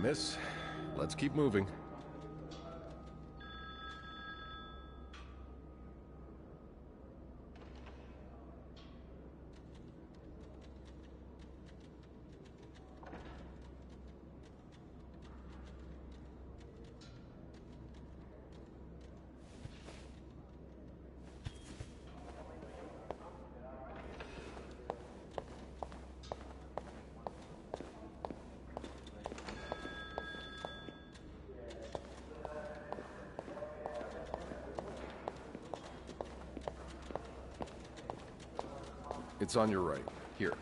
miss. Let's keep moving. It's on your right. Here.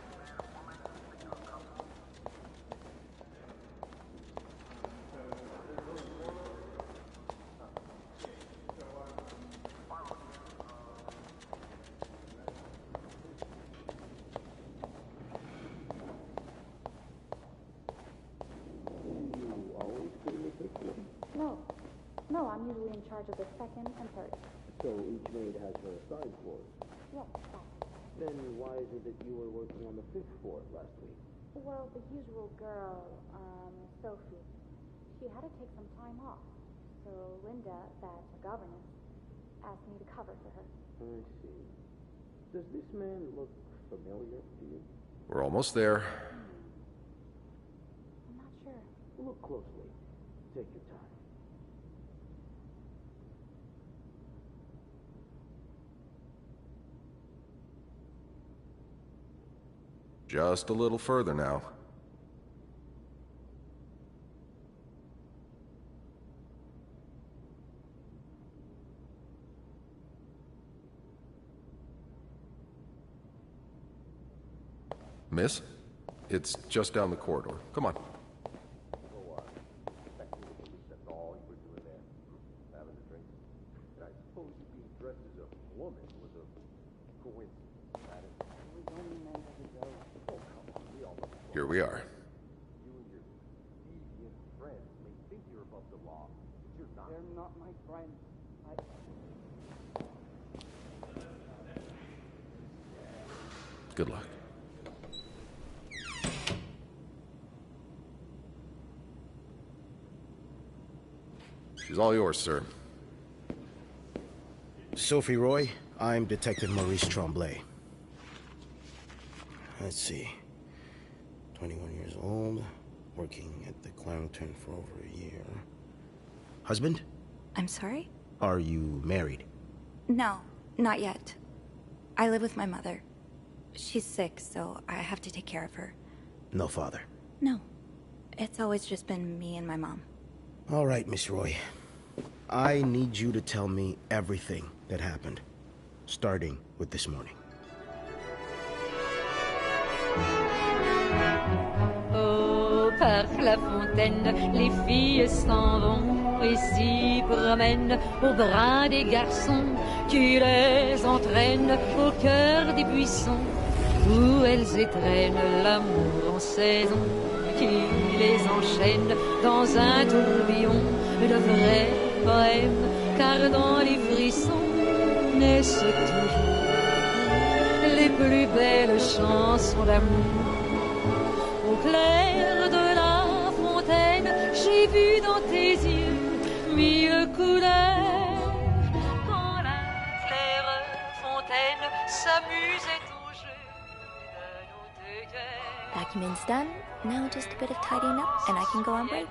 No, I'm usually in charge of the second and third. So each maid has her assigned floors? Yes, Then why is it that you were working on the 5th floor last week? well, the usual girl, Sophie, she had to take some time off. So Linda, that's her governess, asked me to cover for her. I see. Does this man look familiar to you? We're almost there. I'm not sure. Look closely. Take your time. Just a little further now. Miss? It's just down the corridor. Come on. That's all you were doing there. Having a drink. And I suppose you being dressed as a woman was a coincidence, had it? We only meant as a joke. Oh, come on. We all know. Here we are. You and your deviant friends may think you're above the law, but you're not. They're not my friends. Good luck. She's all yours, sir. Sophie Roy, I'm Detective Maurice Tremblay. Let's see. 21 years old, working at the Clarendon for over a year. Husband? I'm sorry? Are you married? No, not yet. I live with my mother. She's sick, so I have to take care of her. No father? No. It's always just been me and my mom. All right, Miss Roy. I need you to tell me everything that happened, starting with this morning. Oh, par la fontaine, les filles s'en vont et s'y promènent au bras des garçons qui les entraînent au cœur des buissons où elles étrennent l'amour en saison qui les enchaîne dans un tourbillon de vrais poèmes, car dans les frissons naissent toujours les plus belles chansons d'amour. Au clair de la fontaine, j'ai vu dans tes yeux mille couleurs. Quand la claire fontaine s'amusait au jeu de nos deux cœurs. Document's done. Now just a bit of tidying up and I can go on break.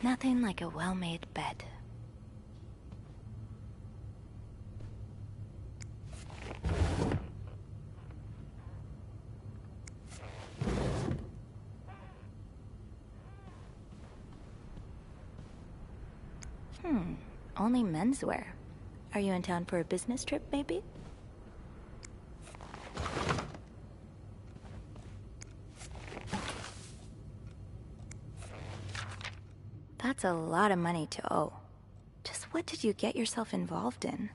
Nothing like a well-made bed. Only menswear. Are you in town for a business trip, maybe? That's a lot of money to owe. Just what did you get yourself involved in?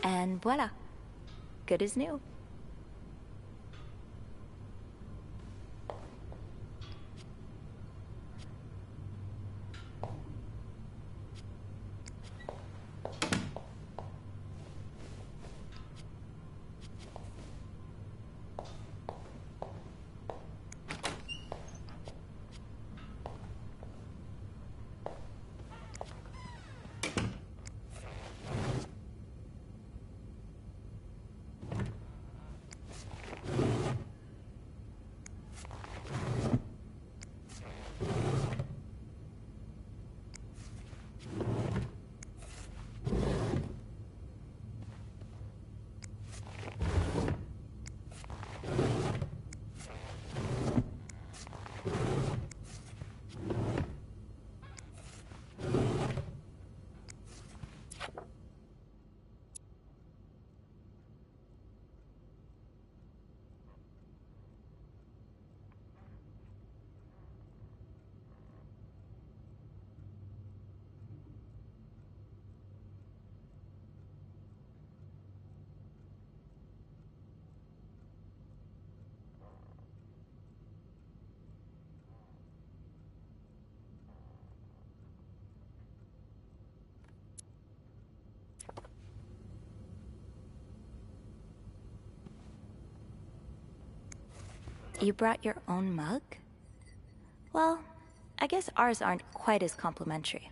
And voila. Good as new. You brought your own mug? Well, I guess ours aren't quite as complimentary.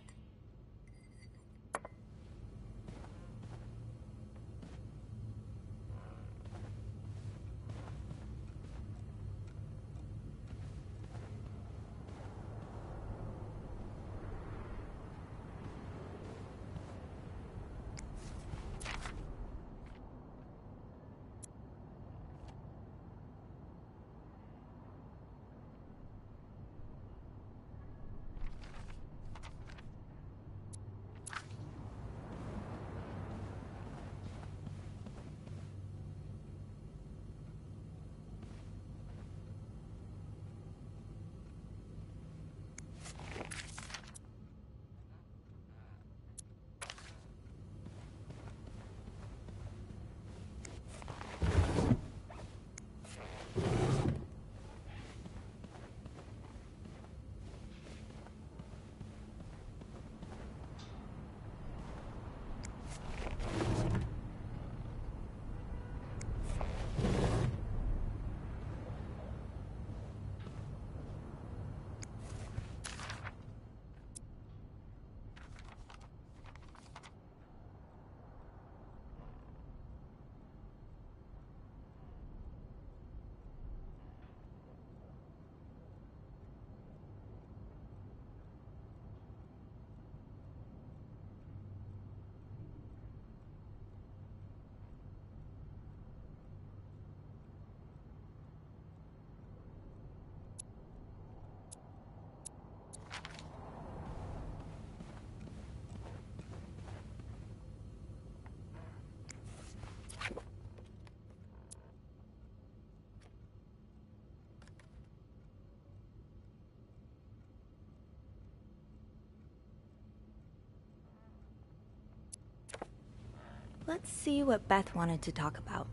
Let's see what Beth wanted to talk about.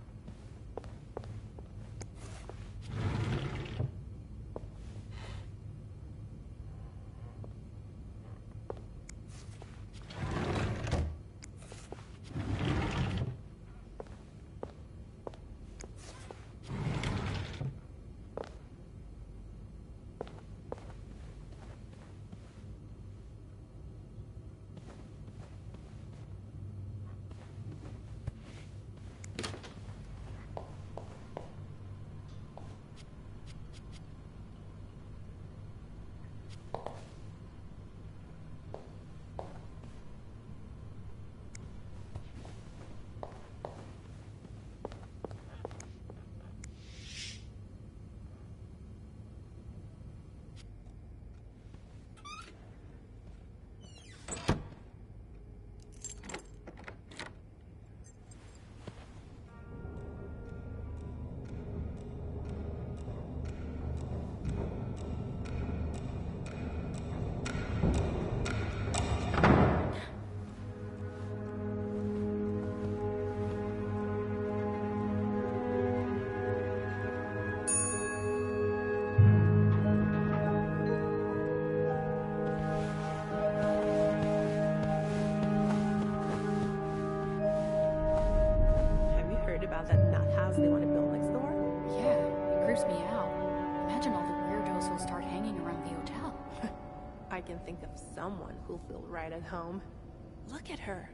About that nut house they want to build next door? Yeah, it creeps me out. Imagine all the weirdos who'll start hanging around the hotel. I can think of someone who'll feel right at home. Look at her,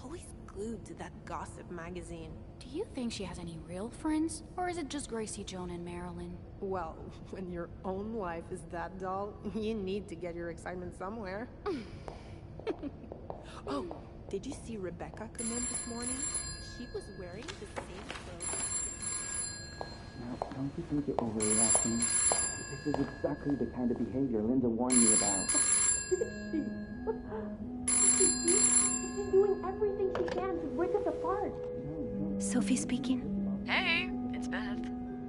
always glued to that gossip magazine. Do you think she has any real friends? Or is it just Gracie, Joan, and Marilyn? Well, when your own life is that dull, you need to get your excitement somewhere. Oh, did you see Rebecca come in this morning? She was wearing the same clothes. Now, don't you think you're overreacting? This is exactly the kind of behavior Linda warned me about. She's doing everything she can to break us apart. Sophie speaking. Hey, it's Beth.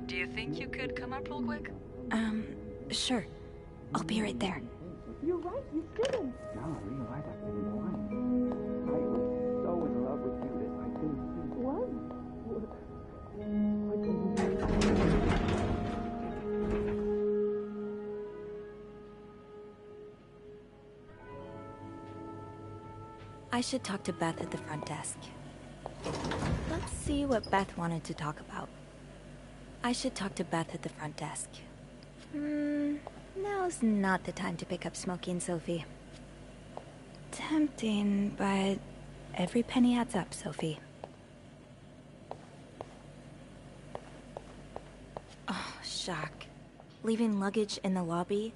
Do you think you could come up real quick? Sure. I'll be right there. You're right, you shouldn't. No, I realized I didn't mind. I was so in love with you that I couldn't see. What? I should talk to Beth at the front desk. Let's see what Beth wanted to talk about. I should talk to Beth at the front desk. Now's not the time to pick up smoking, Sophie. Tempting, but every penny adds up, Sophie. Oh, shock. Leaving luggage in the lobby?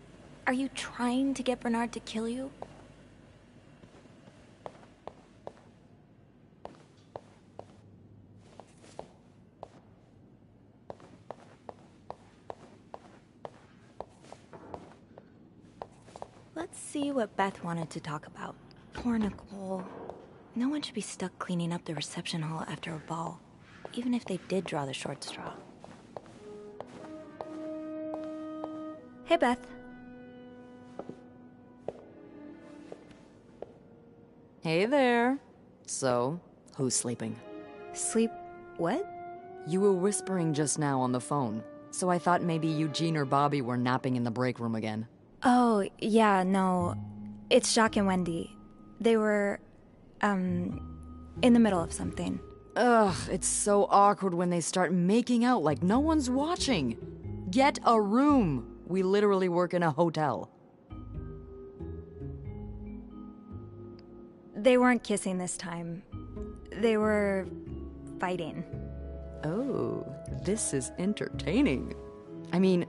Are you trying to get Bernard to kill you? Let's see what Beth wanted to talk about. Poor Nicole. No one should be stuck cleaning up the reception hall after a ball, even if they did draw the short straw. Hey, Beth. Hey there. So, who's sleeping? Sleep what? You were whispering just now on the phone, so I thought maybe Eugene or Bobby were napping in the break room again. Oh, yeah, no. It's Jacques and Wendy. They were, in the middle of something. Ugh, it's so awkward when they start making out like no one's watching. Get a room. We literally work in a hotel. They weren't kissing this time. They were fighting. Oh, this is entertaining. I mean,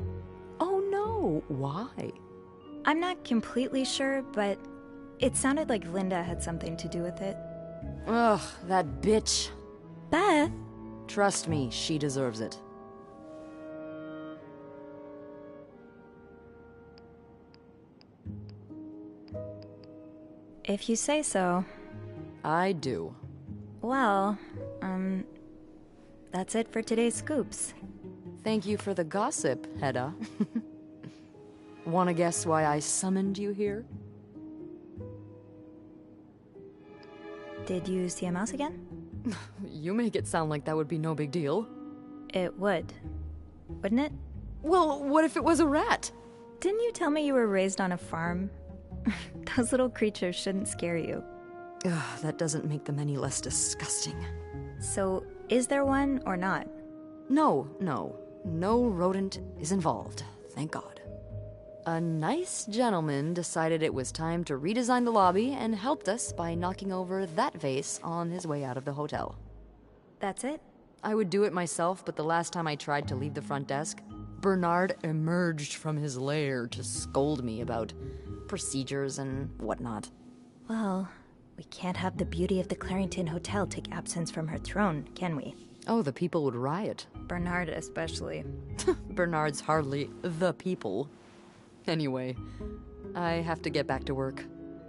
oh no, why? I'm not completely sure, but it sounded like Linda had something to do with it. Ugh, that bitch. Beth? Trust me, she deserves it. If you say so. I do. Well, that's it for today's scoops. Thank you for the gossip, Hedda. Wanna guess why I summoned you here? Did you see a mouse again? You make it sound like that would be no big deal. It would. Wouldn't it? Well, what if it was a rat? Didn't you tell me you were raised on a farm? Those little creatures shouldn't scare you. Ugh, that doesn't make them any less disgusting. So, is there one or not? No rodent is involved, thank God. A nice gentleman decided it was time to redesign the lobby and helped us by knocking over that vase on his way out of the hotel. That's it? I would do it myself, but the last time I tried to leave the front desk, Bernard emerged from his lair to scold me about procedures and whatnot. Well, we can't have the beauty of the Clarington Hotel take absence from her throne, can we? Oh, the people would riot. Bernard especially. Bernard's hardly the people. Anyway, I have to get back to work.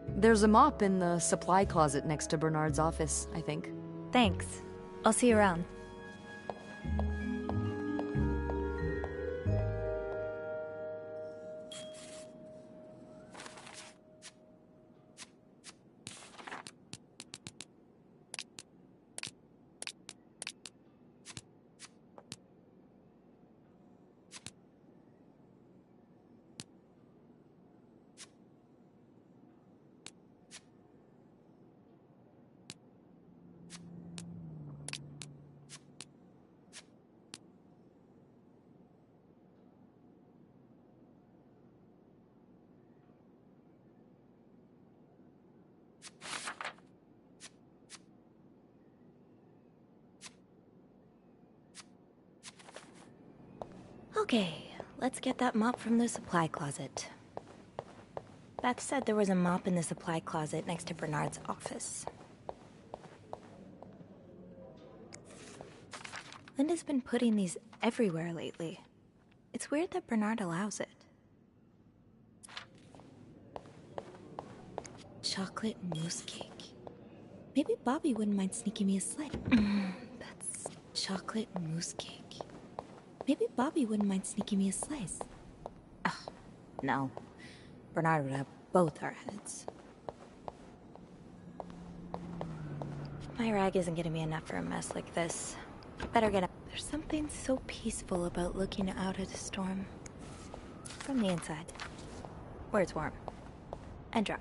There's a mop in the supply closet next to Bernard's office, I think. Thanks. I'll see you around. Okay, let's get that mop from the supply closet. Beth said there was a mop in the supply closet next to Bernard's office. Linda's been putting these everywhere lately. It's weird that Bernard allows it. Chocolate mousse cake. Maybe Bobby wouldn't mind sneaking me a slice. That's chocolate mousse cake. Maybe Bobby wouldn't mind sneaking me a slice. Ugh, no. Bernard would have both our heads. My rag isn't gonna be enough for a mess like this. Better get up. There's something so peaceful about looking out at a storm. From the inside. Where it's warm. And dry.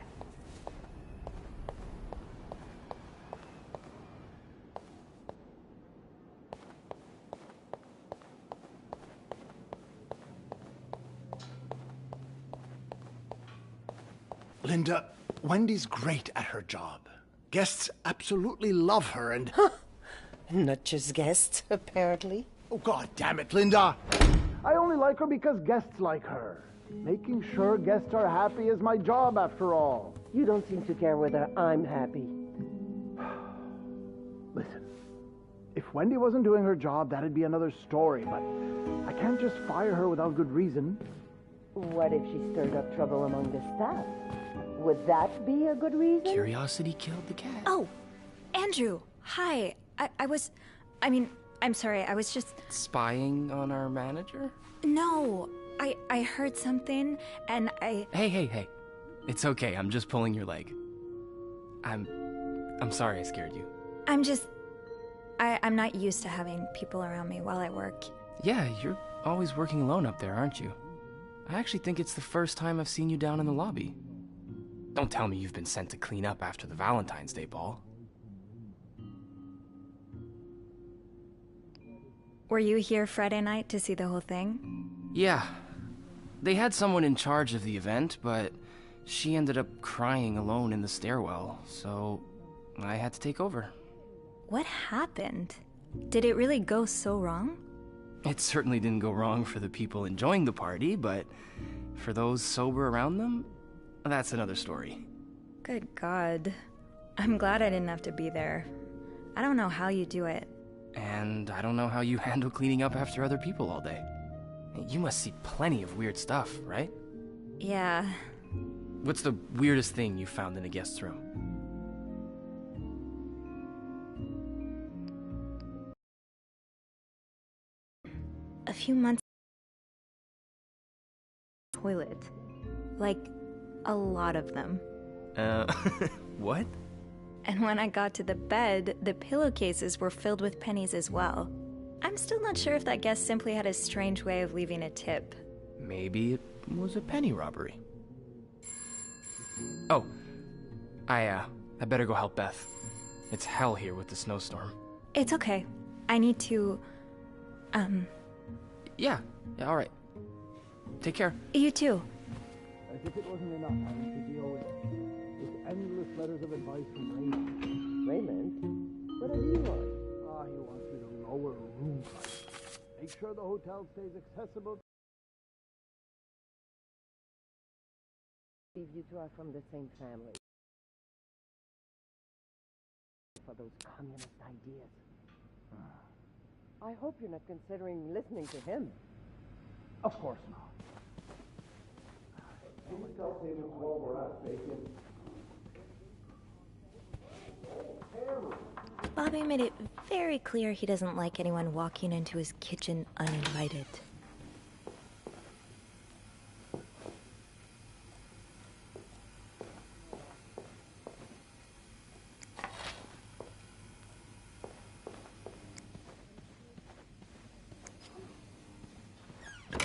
Linda, Wendy's great at her job. Guests absolutely love her and... Not just guests, apparently. Oh, God damn it, Linda! I only like her because guests like her. Making sure guests are happy is my job, after all. You don't seem to care whether I'm happy. Listen, if Wendy wasn't doing her job, that'd be another story, but I can't just fire her without good reason. What if she stirred up trouble among the staff? Would that be a good reason? Curiosity killed the cat. Oh, Andrew, hi. I'm sorry, I was just... Spying on our manager? No, I heard something, and I... Hey. It's okay, I'm just pulling your leg. I'm sorry I scared you. I'm not used to having people around me while I work. Yeah, you're always working alone up there, aren't you? I actually think it's the first time I've seen you down in the lobby. Don't tell me you've been sent to clean up after the Valentine's Day ball. Were you here Friday night to see the whole thing? Yeah. They had someone in charge of the event, but she ended up crying alone in the stairwell, so I had to take over. What happened? Did it really go so wrong? It certainly didn't go wrong for the people enjoying the party, but for those sober around them, that's another story. Good God. I'm glad I didn't have to be there. I don't know how you do it. And I don't know how you handle cleaning up after other people all day. You must see plenty of weird stuff, right? Yeah. What's the weirdest thing you found in a guest's room? A few months... toilet. Like, a lot of them. What? And when I got to the bed, the pillowcases were filled with pennies as well. I'm still not sure if that guest simply had a strange way of leaving a tip. Maybe it was a penny robbery. Oh, I better go help Beth. It's hell here with the snowstorm. It's okay. I need to, Yeah, all right. Take care. You too. As if it wasn't enough having to deal with endless letters of advice from Raymond. Raymond? What does he want? He wants me to lower room prices. Make sure the hotel stays accessible. You two are from the same family. For those communist ideas. I hope you're not considering listening to him. Of course not. Bobby made it very clear he doesn't like anyone walking into his kitchen uninvited.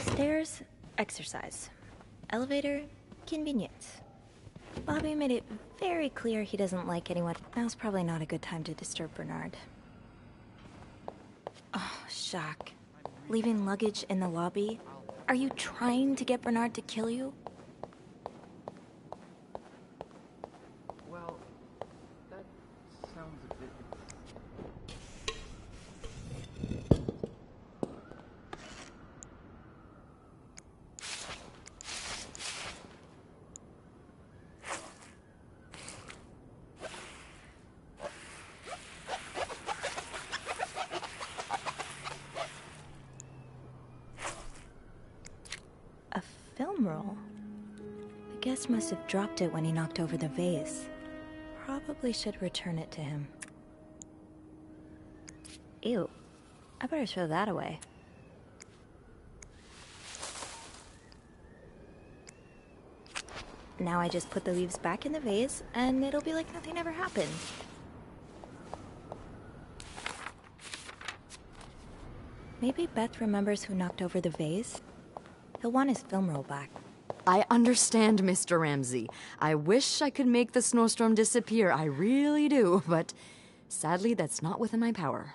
Stairs, exercise. Elevator, convenience. Bobby made it very clear he doesn't like anyone. Now's probably not a good time to disturb Bernard. Oh, Jacques. Leaving luggage in the lobby? Are you trying to get Bernard to kill you? Well, that sounds a bit... Film roll. The guest must have dropped it when he knocked over the vase. Probably should return it to him. Ew. I better throw that away. Now I just put the leaves back in the vase, and it'll be like nothing ever happened. Maybe Beth remembers who knocked over the vase. He'll want his film roll back. I understand, Mr. Ramsey. I wish I could make the snowstorm disappear. I really do, but sadly, that's not within my power.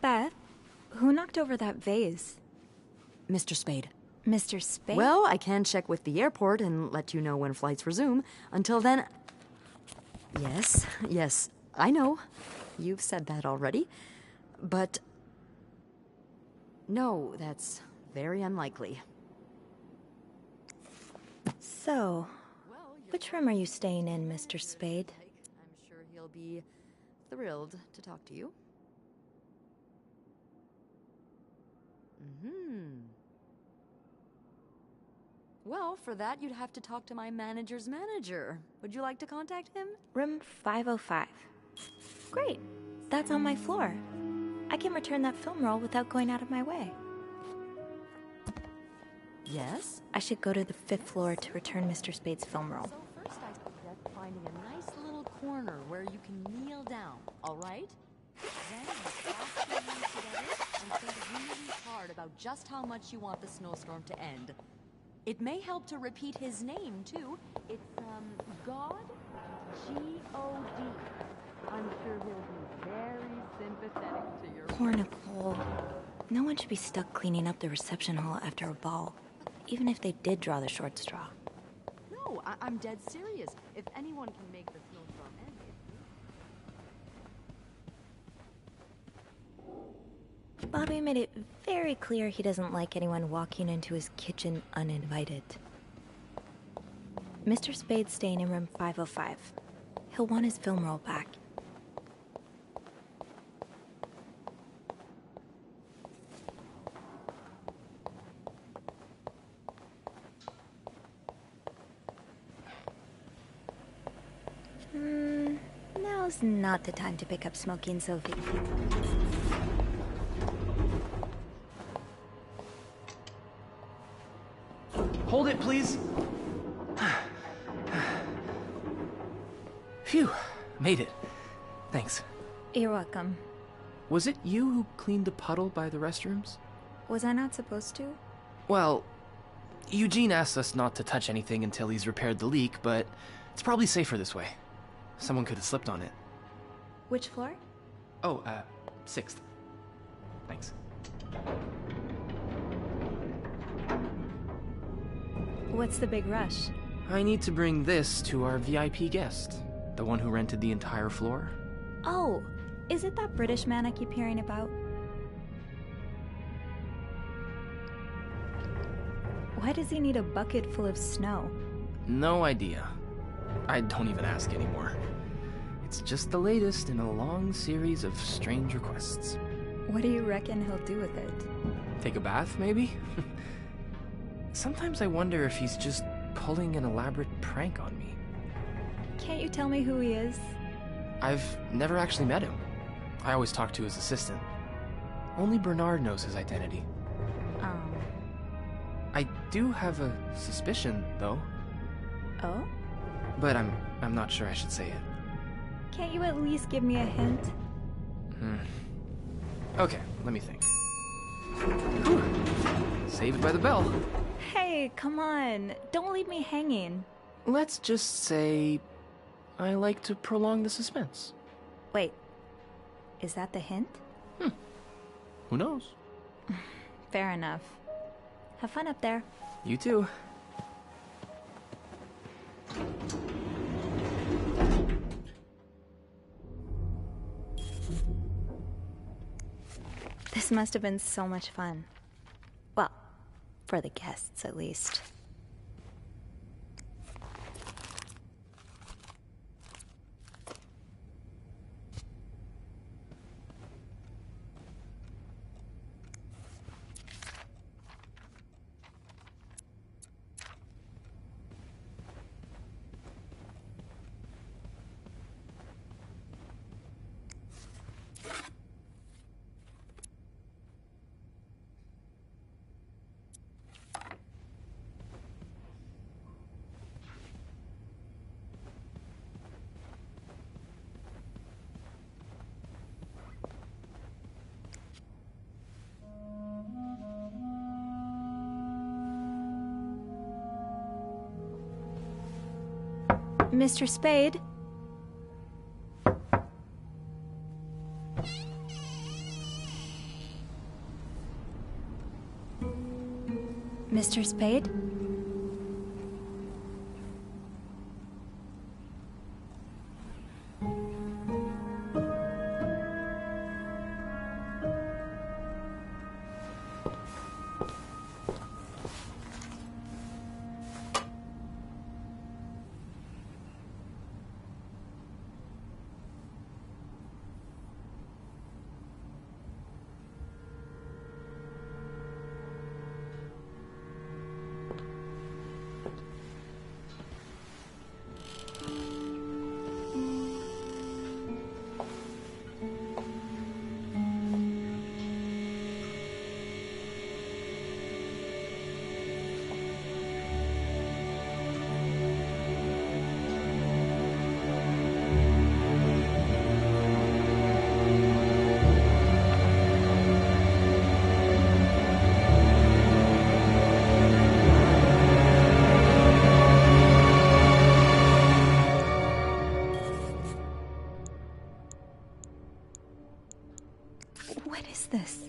Beth, who knocked over that vase? Mr. Spade. Mr. Spade? Well, I can check with the airport and let you know when flights resume. Until then... Yes, I know. You've said that already. But... no, that's very unlikely. So, which room are you staying in, Mr. Spade? I'm sure he'll be thrilled to talk to you. Well, for that, you'd have to talk to my manager's manager. Would you like to contact him? Room 505. Great. That's on my floor. I can return that film roll without going out of my way. Yes? I should go to the 5th floor to return Mr. Spade's film roll. So first I suggest finding a nice little corner where you can kneel down, all right? Then you clasp your hands together and think really hard about just how much you want the snowstorm to end. It may help to repeat his name, too. It's, God? G-O-D. I'm sure he'll be very sympathetic to your... Poor Nicole. No one should be stuck cleaning up the reception hall after a ball, even if they did draw the short straw. No, I'm dead serious. If anyone can make the snowstorm end, Bobby made it very clear he doesn't like anyone walking into his kitchen uninvited. Mr. Spade's staying in room 505. He'll want his film roll back. Now's not the time to pick up smoking, Sophie. Hold it, please. Phew, made it. Thanks. You're welcome. Was it you who cleaned the puddle by the restrooms? Was I not supposed to? Well, Eugene asked us not to touch anything until he's repaired the leak, but it's probably safer this way. Someone could have slipped on it. Which floor? Oh, 6th. Thanks. What's the big rush? I need to bring this to our VIP guest, the one who rented the entire floor. Oh, is it that British man I keep hearing about? Why does he need a bucket full of snow? No idea. I don't even ask anymore. It's just the latest in a long series of strange requests. What do you reckon he'll do with it? Take a bath, maybe? Sometimes I wonder if he's just pulling an elaborate prank on me. Can't you tell me who he is? I've never actually met him. I always talk to his assistant. Only Bernard knows his identity. I do have a suspicion, though. Oh? But I'm not sure I should say it. Can't you at least give me a hint? Okay, let me think. Whew. Saved by the bell. Hey, come on. Don't leave me hanging. Let's just say I like to prolong the suspense. Wait, is that the hint? Who knows? Fair enough. Have fun up there. You too. This must have been so much fun. Well, for the guests, at least. Mr. Spade? Mr. Spade? What is this?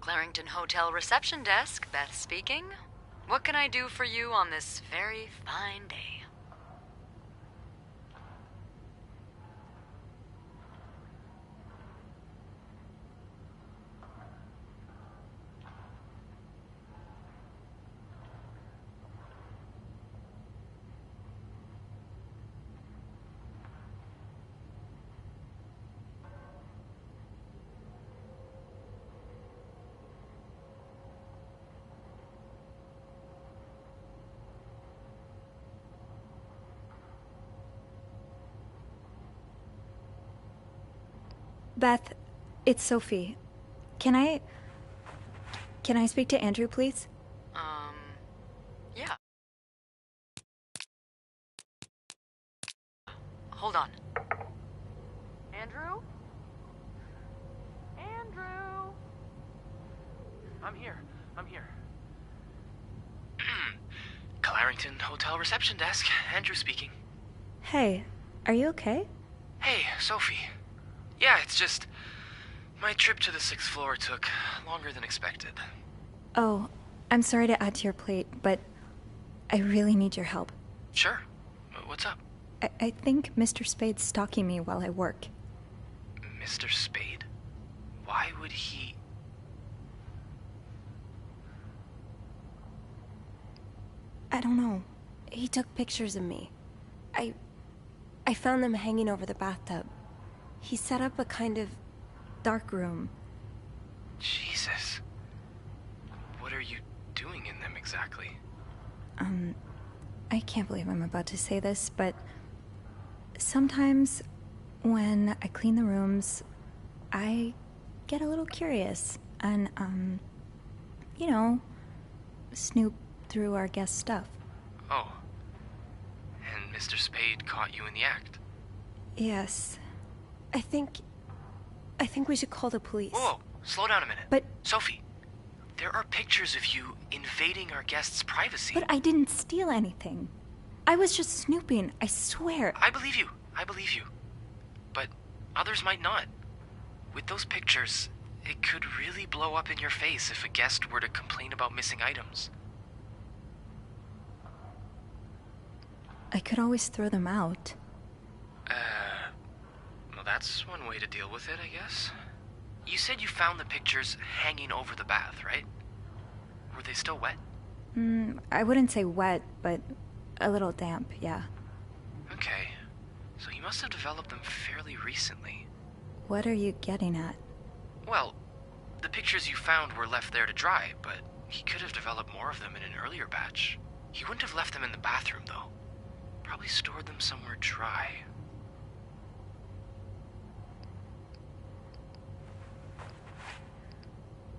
Clarington Hotel reception desk, Beth speaking. What can I do for you on this very fine day? Beth, it's Sophie. Can I speak to Andrew, please? Yeah. Hold on. Andrew? Andrew? I'm here. Clarington Hotel reception desk. Andrew speaking. Hey, are you okay? Hey, Sophie. Yeah, it's just... my trip to the 6th floor took longer than expected. Oh, I'm sorry to add to your plate, but I really need your help. Sure. What's up? I think Mr. Spade's stalking me while I work. Mr. Spade? Why would he... I don't know. He took pictures of me. I found them hanging over the bathtub. He set up a kind of dark room. Jesus. What are you doing in them exactly? I can't believe I'm about to say this, but sometimes when I clean the rooms, I get a little curious and, you know, snoop through our guest stuff. Oh. And Mr. Spade caught you in the act? Yes. I think we should call the police. Whoa, slow down a minute. But... Sophie, there are pictures of you invading our guests' privacy. But I didn't steal anything. I was just snooping, I swear. I believe you. But others might not. With those pictures, it could really blow up in your face if a guest were to complain about missing items. I could always throw them out. Well, that's one way to deal with it, I guess. You said you found the pictures hanging over the bath, right? Were they still wet? I wouldn't say wet, but a little damp, yeah. Okay. So you must have developed them fairly recently. What are you getting at? Well, the pictures you found were left there to dry, but he could have developed more of them in an earlier batch. He wouldn't have left them in the bathroom, though. Probably stored them somewhere dry.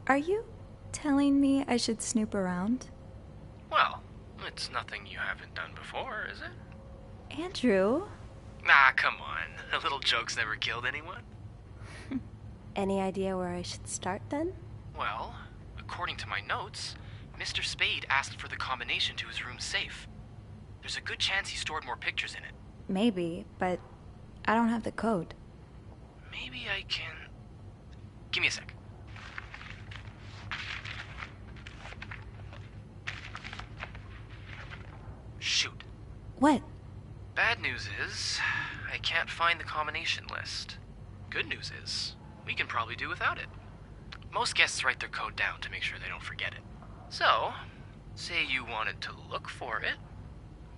Are you telling me I should snoop around? Well, it's nothing you haven't done before, is it? Andrew? Nah, come on. A little joke's never killed anyone. Any idea where I should start, then? Well, according to my notes, Mr. Spade asked for the combination to his room's safe. There's a good chance he stored more pictures in it. Maybe, but I don't have the code. Maybe I can... Give me a sec. Shoot. What? Bad news is, I can't find the combination list. Good news is, we can probably do without it. Most guests write their code down to make sure they don't forget it. So, say you wanted to look for it,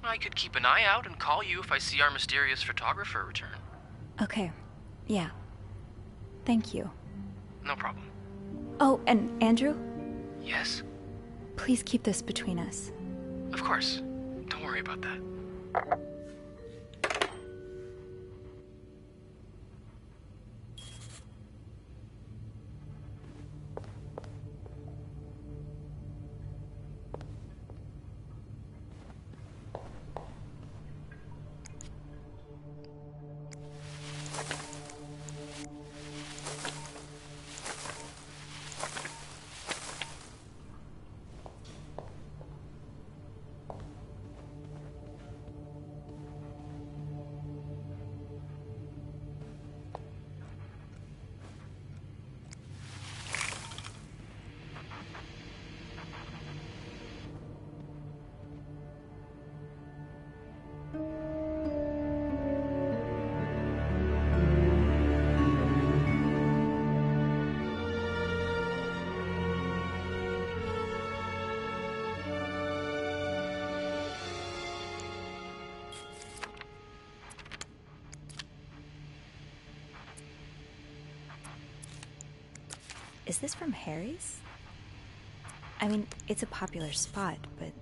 I could keep an eye out and call you if I see our mysterious photographer return. Okay. Yeah. Thank you. No problem. Oh, and Andrew? Yes? Please keep this between us. Of course. Don't worry about that. Is this from Harry's? I mean, it's a popular spot, but...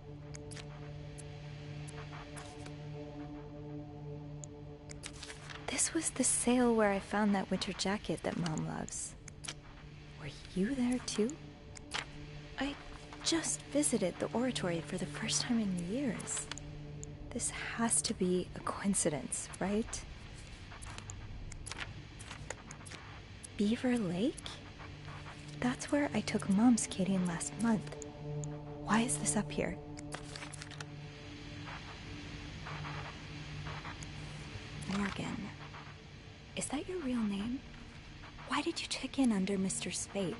This was the sale where I found that winter jacket that Mom loves. Were you there too? I just visited the oratory for the first time in years. This has to be a coincidence, right? Beaver Lake? That's where I took Mom skating last month. Why is this up here? Morgan. Is that your real name? Why did you check in under Mr. Spade?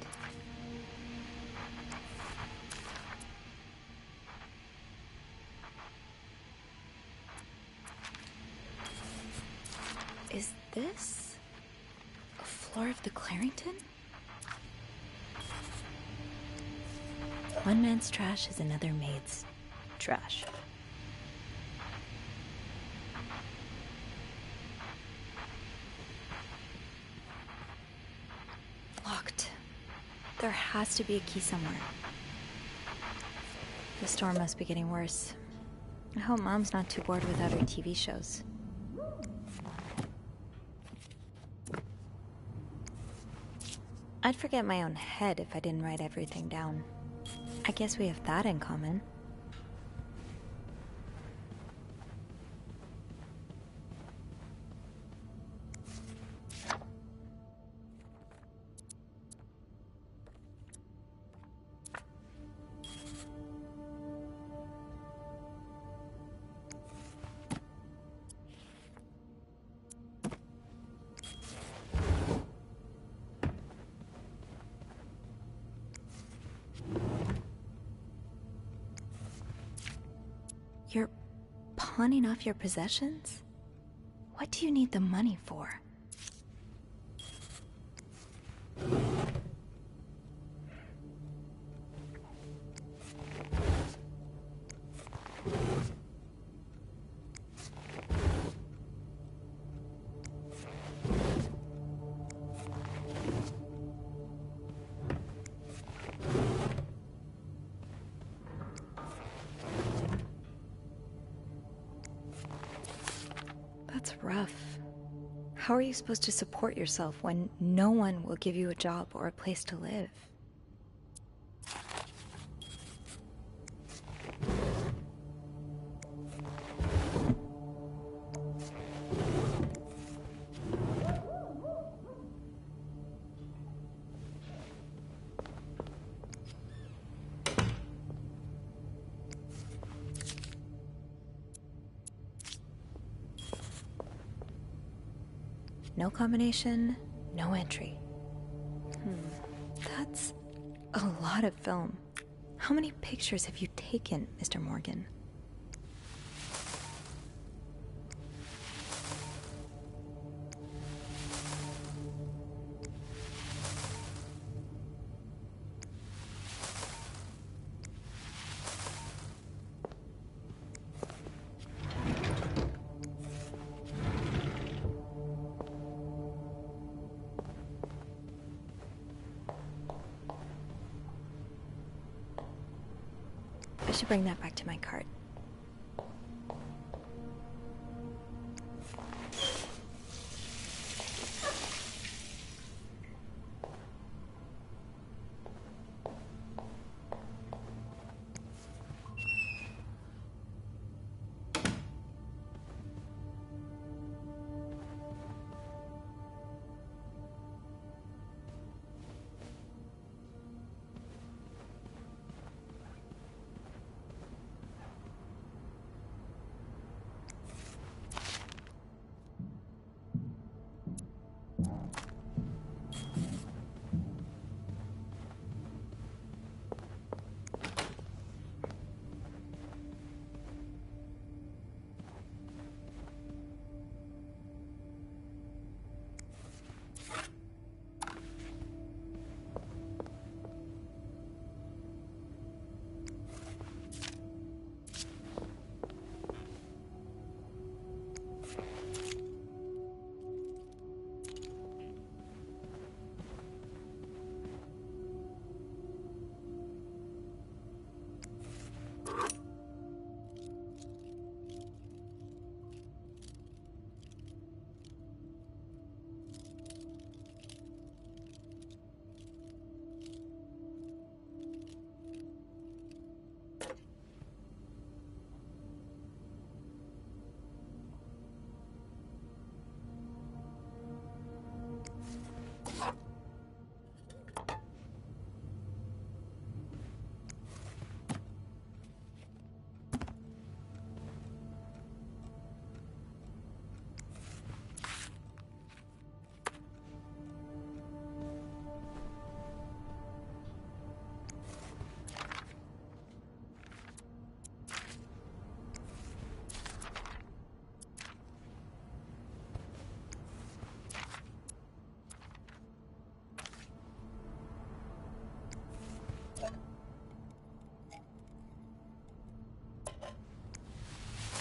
Is this a floor of the Clarington? One man's trash is another maid's trash. Locked. There has to be a key somewhere. The storm must be getting worse. I hope Mom's not too bored without her TV shows. I'd forget my own head if I didn't write everything down. I guess we have that in common. You're pawning off your possessions? What do you need the money for? That's rough. How are you supposed to support yourself when no one will give you a job or a place to live? No combination, no entry. That's a lot of film. How many pictures have you taken, Mr. Morgan? I should bring that back to my cart.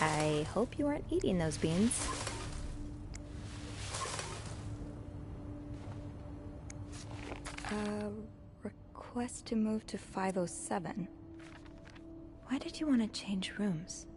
I hope you aren't eating those beans. Request to move to 507. Why did you want to change rooms?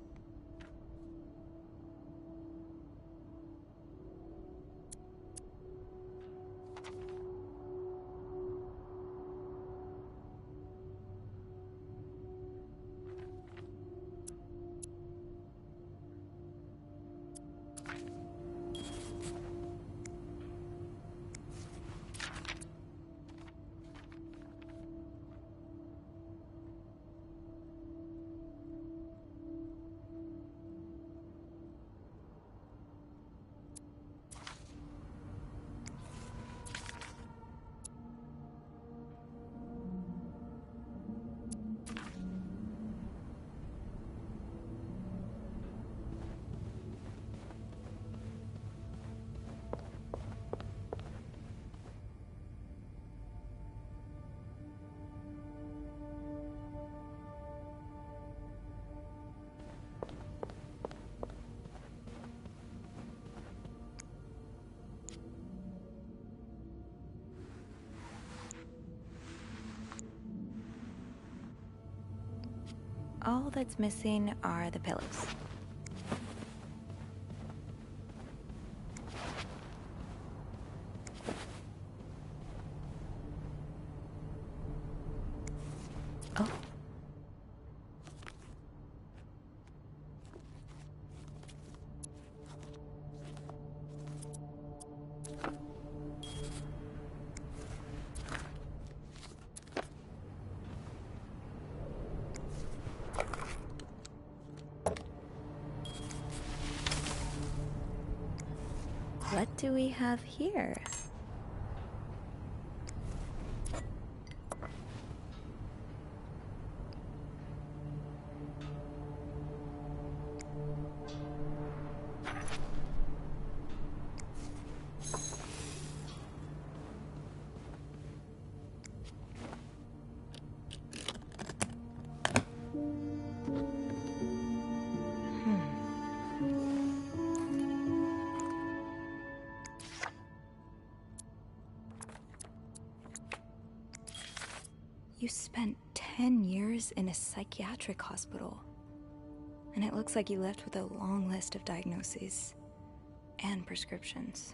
All that's missing are the pillows. Oh. What do we have here? You spent 10 years in a psychiatric hospital. And it looks like you left with a long list of diagnoses and prescriptions.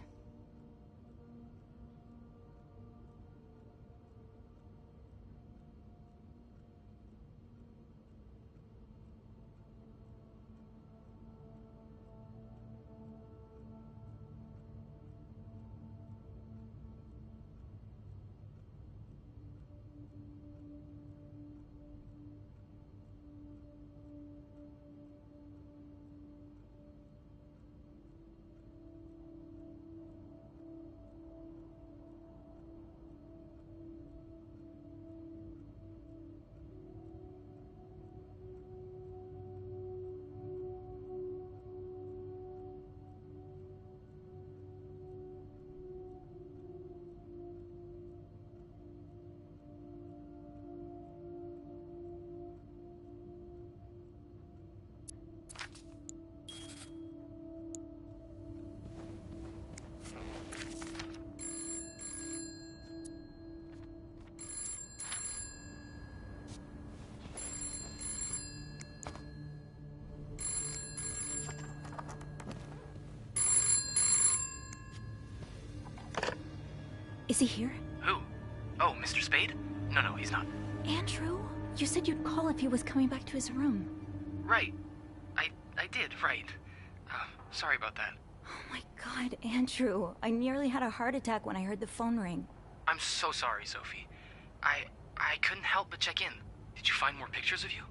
Is he here? Who? Oh, Mr. Spade? No, he's not. Andrew? You said you'd call if he was coming back to his room. Right. I did, right. Sorry about that. Oh my god, Andrew. I nearly had a heart attack when I heard the phone ring. I'm so sorry, Sophie. I couldn't help but check in. Did you find more pictures of you?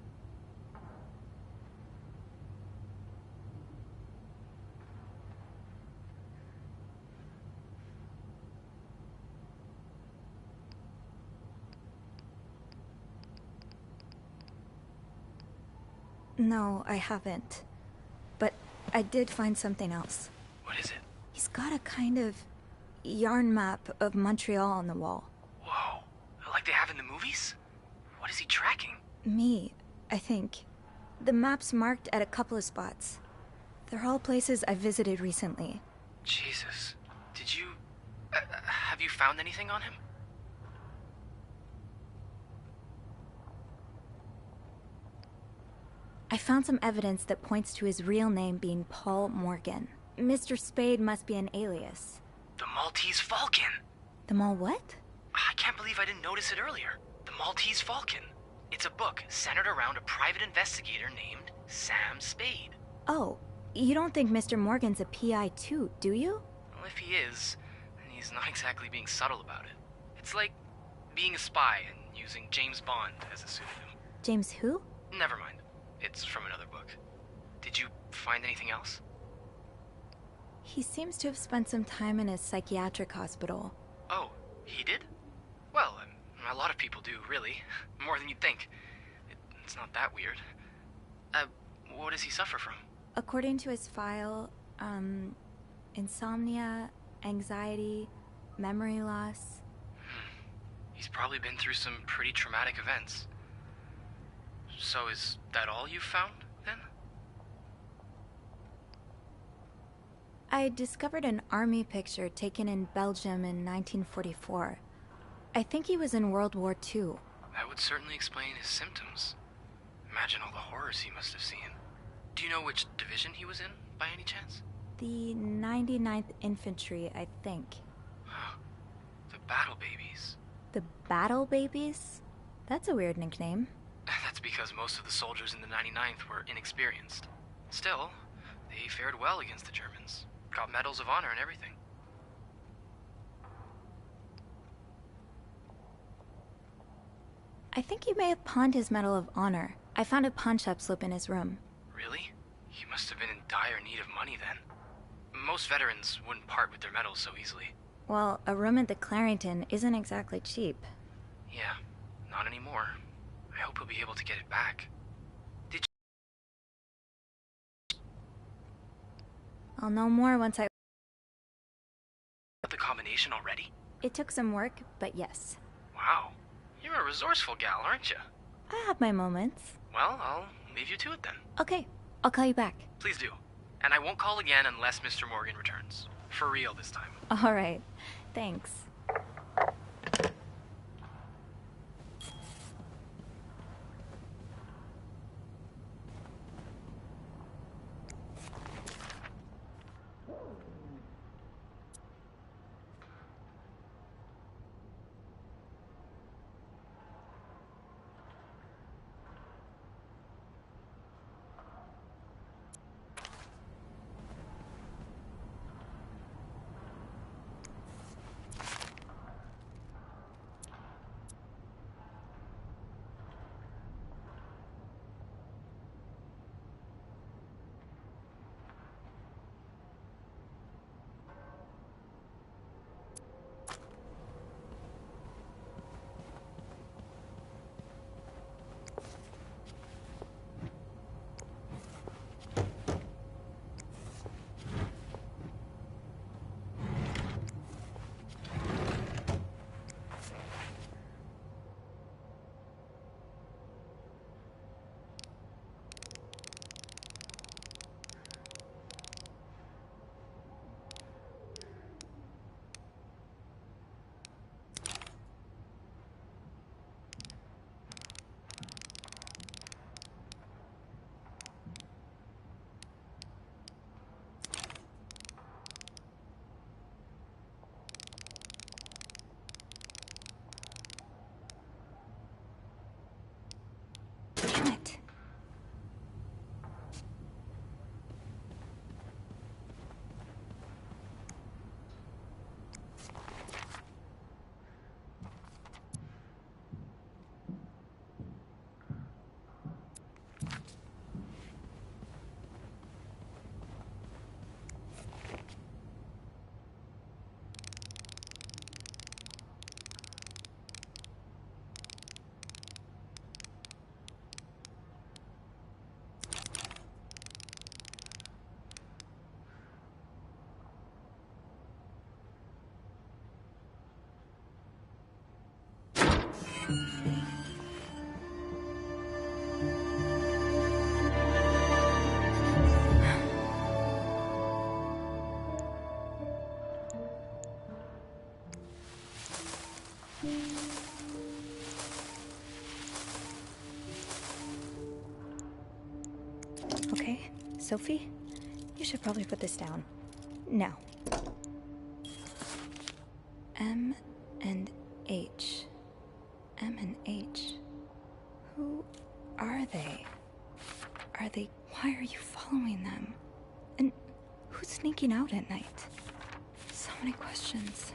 No, I haven't. But I did find something else. What is it? He's got a kind of yarn map of Montreal on the wall. Whoa. Like they have in the movies? What is he tracking? Me, I think. The map's marked at a couple of spots. They're all places I visited recently. Jesus. Did you... have you found anything on him? I found some evidence that points to his real name being Paul Morgan. Mr. Spade must be an alias. The Maltese Falcon! The Mal what? I can't believe I didn't notice it earlier. The Maltese Falcon. It's a book centered around a private investigator named Sam Spade. Oh, you don't think Mr. Morgan's a PI too, do you? Well, if he is, then he's not exactly being subtle about it. It's like being a spy and using James Bond as a pseudonym. James who? Never mind. It's from another book. Did you find anything else? He seems to have spent some time in a psychiatric hospital. Oh, he did? Well, a lot of people do, really. More than you'd think. It's not that weird. What does he suffer from? According to his file, insomnia, anxiety, memory loss. He's probably been through some pretty traumatic events. So is that all you've found, then? I discovered an army picture taken in Belgium in 1944. I think he was in World War II. That would certainly explain his symptoms. Imagine all the horrors he must have seen. Do you know which division he was in, by any chance? The 99th Infantry, I think. The Battle Babies. The Battle Babies? That's a weird nickname. That's because most of the soldiers in the 99th were inexperienced. Still, they fared well against the Germans. Got medals of honor and everything. I think he may have pawned his Medal of Honor. I found a pawn shop slip in his room. Really? He must have been in dire need of money then. Most veterans wouldn't part with their medals so easily. Well, a room at the Clarington isn't exactly cheap. Yeah, not anymore. I hope he'll be able to get it back. Did you... I'll know more once I... the combination already? It took some work, but yes. Wow. You're a resourceful gal, aren't you? I have my moments. Well, I'll leave you to it then. Okay, I'll call you back. Please do. And I won't call again unless Mr. Morgan returns. For real this time. All right. Thanks. Okay, Sophie, you should probably put this down. Now. M and H. M and H. Who are they? Why are you following them? And who's sneaking out at night? So many questions.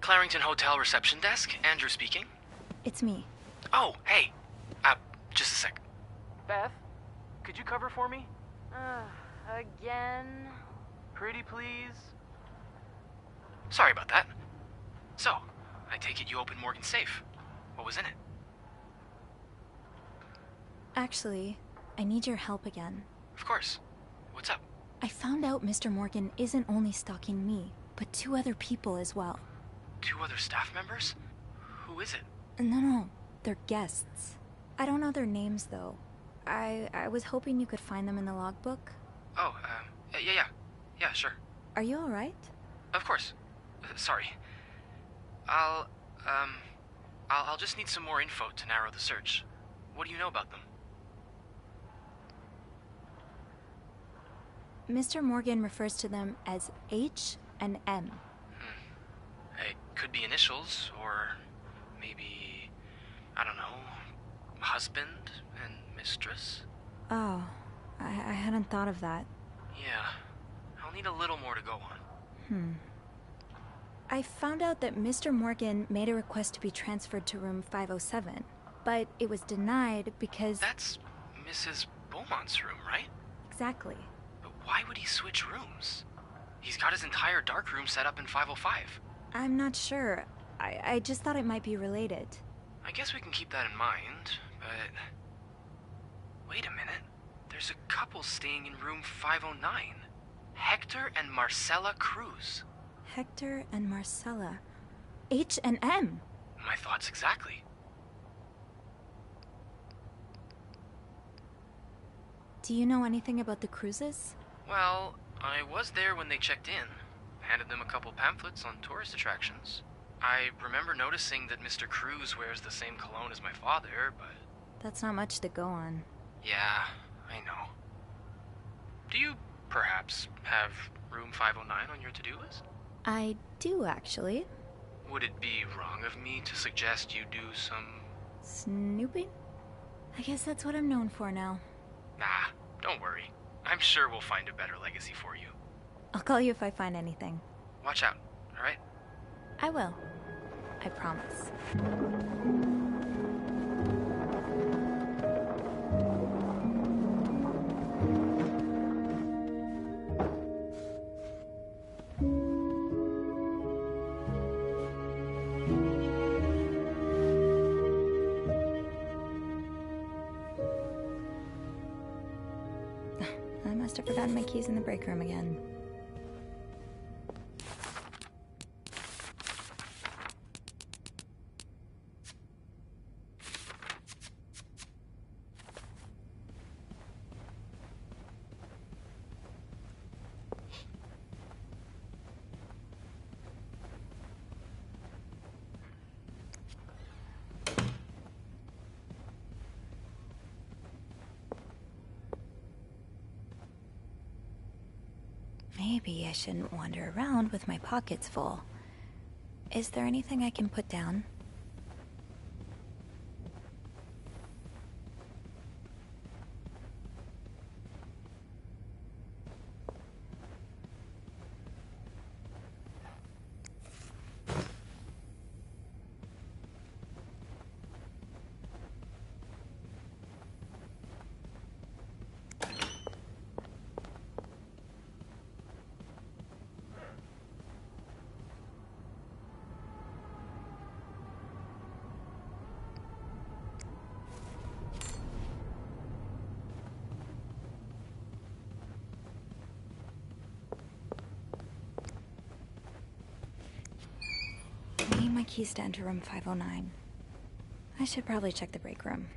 Clarington Hotel reception desk, Andrew speaking. It's me. Oh, hey. Just a sec. Beth, could you cover for me? Again? Pretty please? Sorry about that. So, I take it you opened Morgan's safe. What was in it? Actually, I need your help again. Of course. What's up? I found out Mr. Morgan isn't only stalking me, but 2 other people as well. 2 other staff members? Who is it? No, they're guests. I don't know their names, though. I was hoping you could find them in the logbook. Oh, yeah, sure. Are you alright? Of course. Sorry. I'll just need some more info to narrow the search. What do you know about them? Mr. Morgan refers to them as H and M. It could be initials, or maybe, I don't know, husband and mistress? Oh, I hadn't thought of that. Yeah, I'll need a little more to go on. I found out that Mr. Morgan made a request to be transferred to room 507, but it was denied because... That's Mrs. Beaumont's room, right? Exactly. But why would he switch rooms? He's got his entire dark room set up in 505. I'm not sure. I just thought it might be related. I guess we can keep that in mind, but... Wait a minute. There's a couple staying in room 509. Hector and Marcella Cruz. Hector and Marcella. H and M. My thoughts exactly. Do you know anything about the Cruzes? Well, I was there when they checked in. Handed them a couple pamphlets on tourist attractions. I remember noticing that Mr. Cruz wears the same cologne as my father, but... That's not much to go on. Yeah, I know. Do you, perhaps, have room 509 on your to-do list? I do, actually. Would it be wrong of me to suggest you do some... Snooping? I guess that's what I'm known for now. Nah, don't worry. I'm sure we'll find a better legacy for you. I'll call you if I find anything. Watch out, alright? I will. I promise. I must have forgotten my keys in the break room again. Maybe I shouldn't wander around with my pockets full. Is there anything I can put down? I need my keys to enter room 509. I should probably check the break room.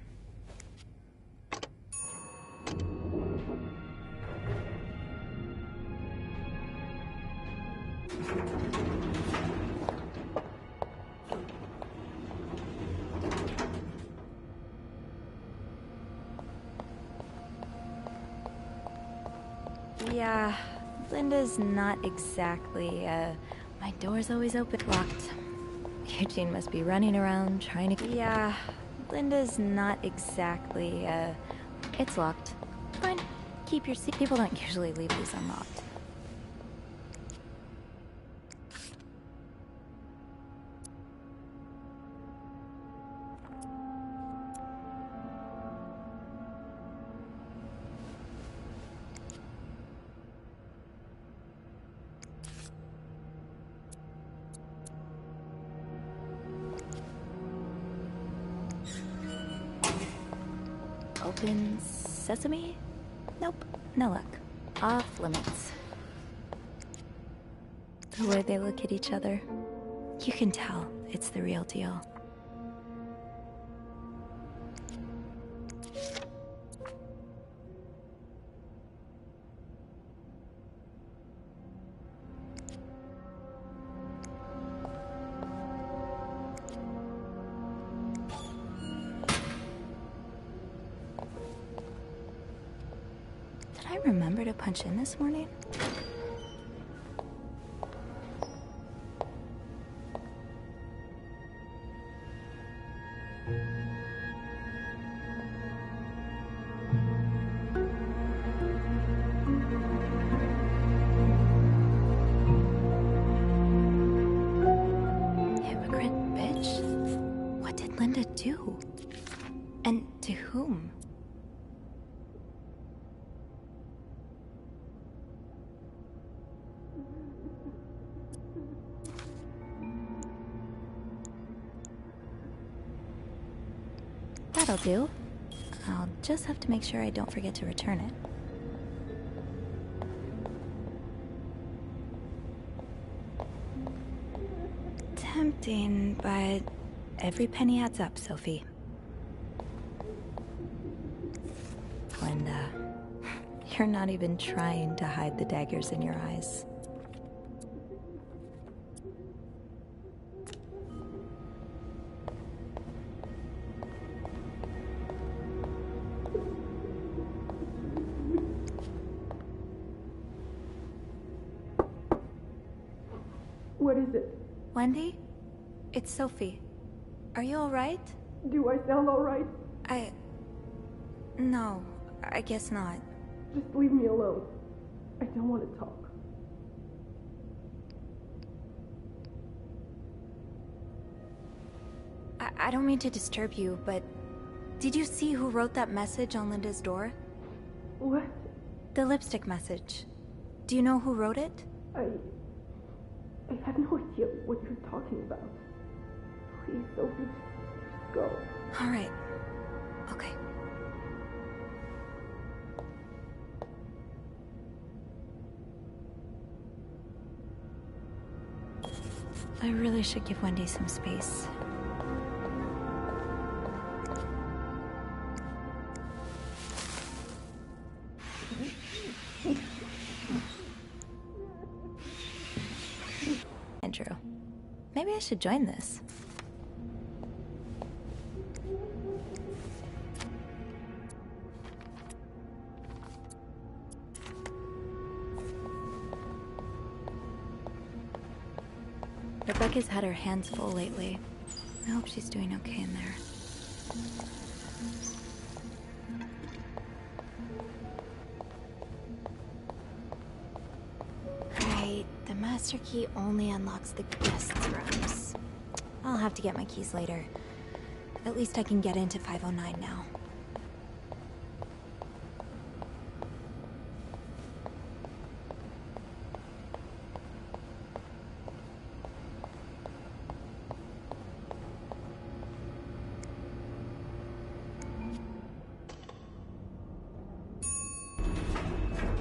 Yeah, Linda's not exactly, my door's always open. Locked. Eugene must be running around trying to... Yeah, Linda's not exactly, it's locked. Fine. Keep your seat. People don't usually leave these unlocked. Open sesame? Nope, no luck. Off limits. The way they look at each other, you can tell it's the real deal. Did I remember to punch in this morning? Hypocrite bitch. What did Linda do? And to whom? That'll do. I'll just have to make sure I don't forget to return it. Tempting, but every penny adds up, Sophie. Linda, you're not even trying to hide the daggers in your eyes. What is it? Wendy? It's Sophie. Are you alright? Do I sound alright? No, I guess not. Just leave me alone. I don't want to talk. I don't mean to disturb you, but did you see who wrote that message on Linda's door? What? The lipstick message. Do you know who wrote it? I have no idea what you're talking about. Please, Sophie, just go. Alright. Okay. I really should give Wendy some space. Andrew, maybe I should join this. Rebecca's had her hands full lately. I hope she's doing okay in there. Right, the master key only unlocks the guest rooms. I'll have to get my keys later. At least I can get into 509 now.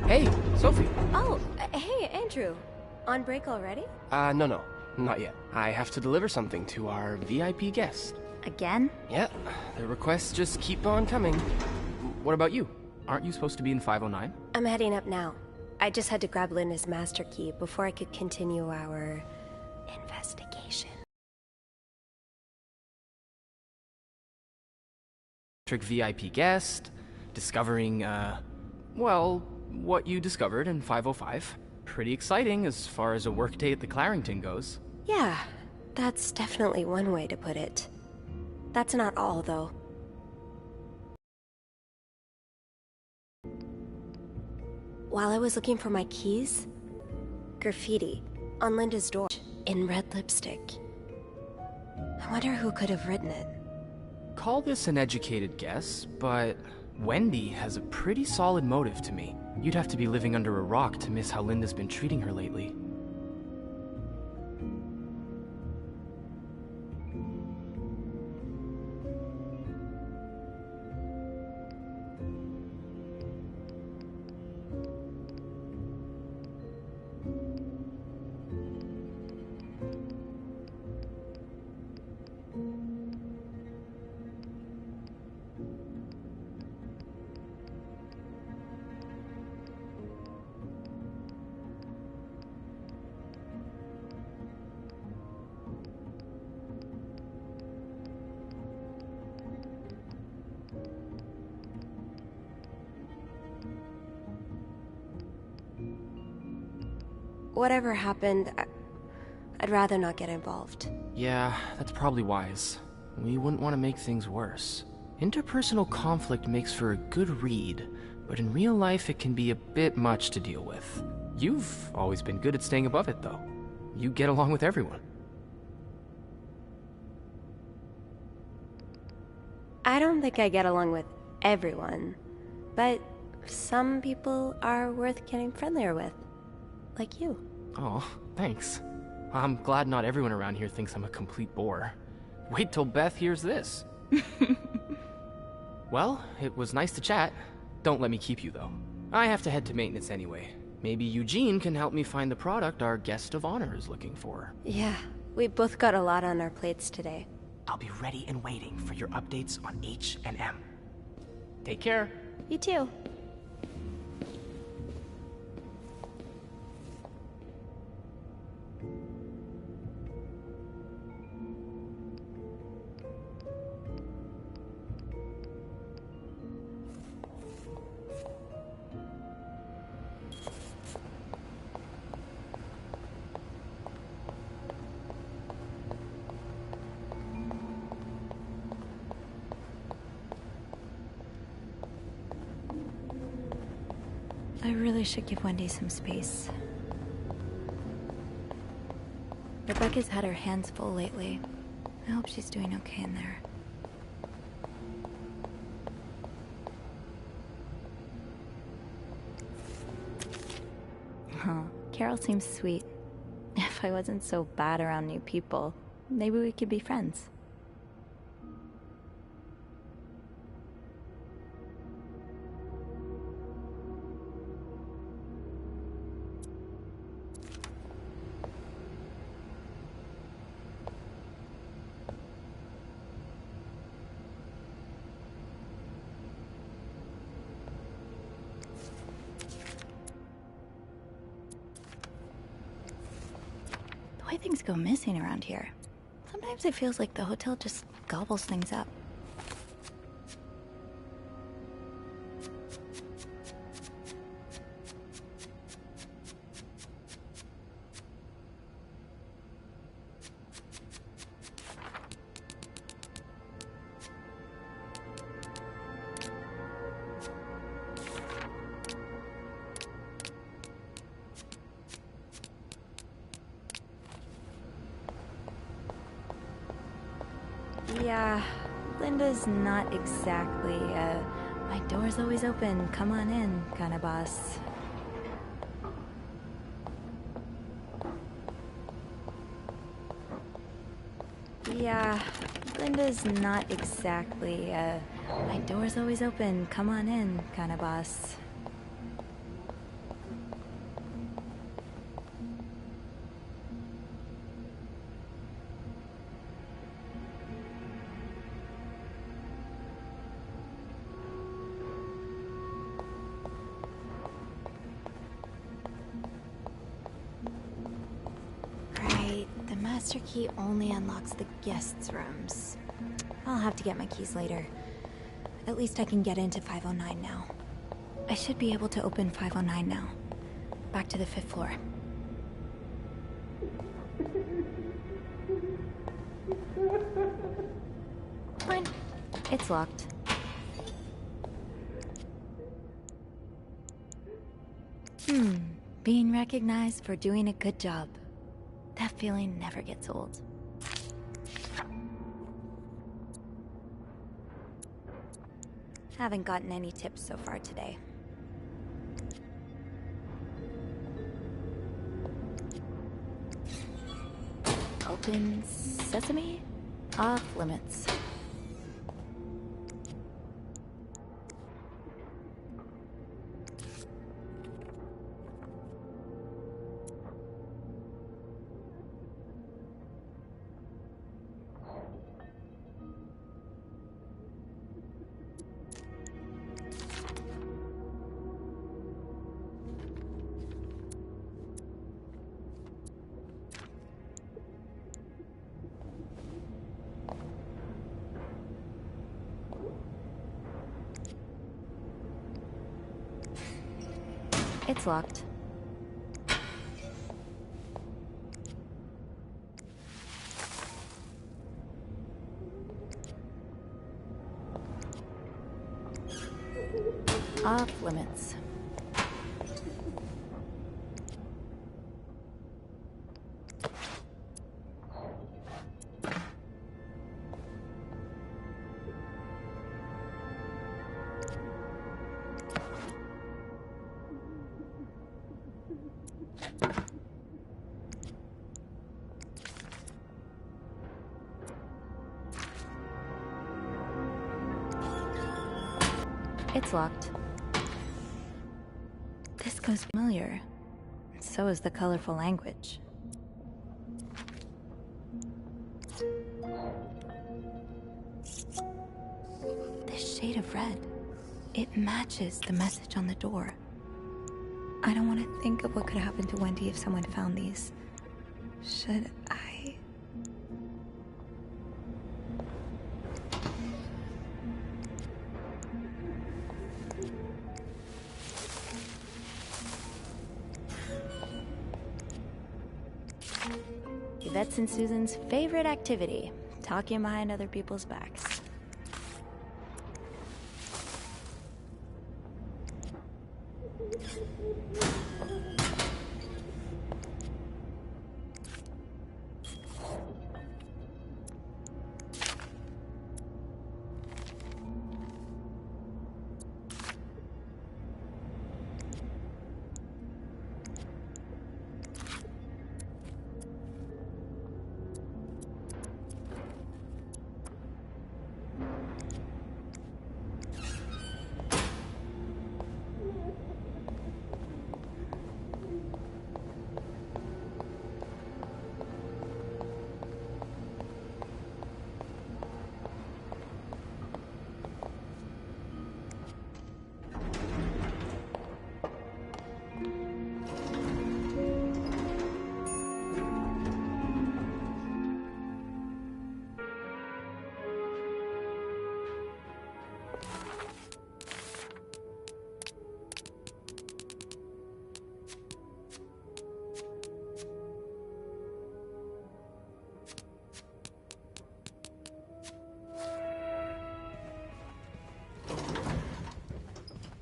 Hey, Sophie. Oh, hey, Andrew. On break already? No, not yet. I have to deliver something to our VIP guest. Again? Yeah, the requests just keep on coming. What about you? Aren't you supposed to be in 509? I'm heading up now. I just had to grab Linda's master key before I could continue our investigation. VIP guest, discovering, well, what you discovered in 505. Pretty exciting as far as a workday at the Clarington goes. Yeah, that's definitely one way to put it. That's not all, though. While I was looking for my keys, graffiti on Linda's door in red lipstick. I wonder who could have written it. Call this an educated guess, but Wendy has a pretty solid motive to me. You'd have to be living under a rock to miss how Linda's been treating her lately. whatever happened, I'd rather not get involved. Yeah, that's probably wise. We wouldn't want to make things worse. Interpersonal conflict makes for a good read, but in real life it can be a bit much to deal with. You've always been good at staying above it, though. You get along with everyone. I don't think I get along with everyone, but some people are worth getting friendlier with. Like you. Oh, thanks. I'm glad not everyone around here thinks I'm a complete bore. Wait till Beth hears this. Well, it was nice to chat. Don't let me keep you, though. I have to head to maintenance anyway. Maybe Eugene can help me find the product our guest of honor is looking for. Yeah, we both got a lot on our plates today. I'll be ready and waiting for your updates on H&M. Take care. You too. I really should give Wendy some space. Rebecca's had her hands full lately. I hope she's doing okay in there. Huh, Carol seems sweet. If I wasn't so bad around new people, maybe we could be friends. The way things go missing around here. Sometimes it feels like the hotel just gobbles things up. Yeah, Linda's not exactly my door's always open, come on in kind of boss. Yeah, Linda's not exactly my door's always open, come on in kind of boss. Master key only unlocks the guests' rooms. I'll have to get my keys later. At least I can get into 509 now. I should be able to open 509 now. Back to the 5th floor. Fine. It's locked. Being recognized for doing a good job. That feeling never gets old. Haven't gotten any tips so far today. Open sesame? Off limits. It's locked. Off limits. It's locked. This goes familiar. So is the colorful language. This shade of red, it matches the message on the door. I don't want to think of what could happen to Wendy if someone found these. Should I? Yvette's and Susan's favorite activity, talking behind other people's backs.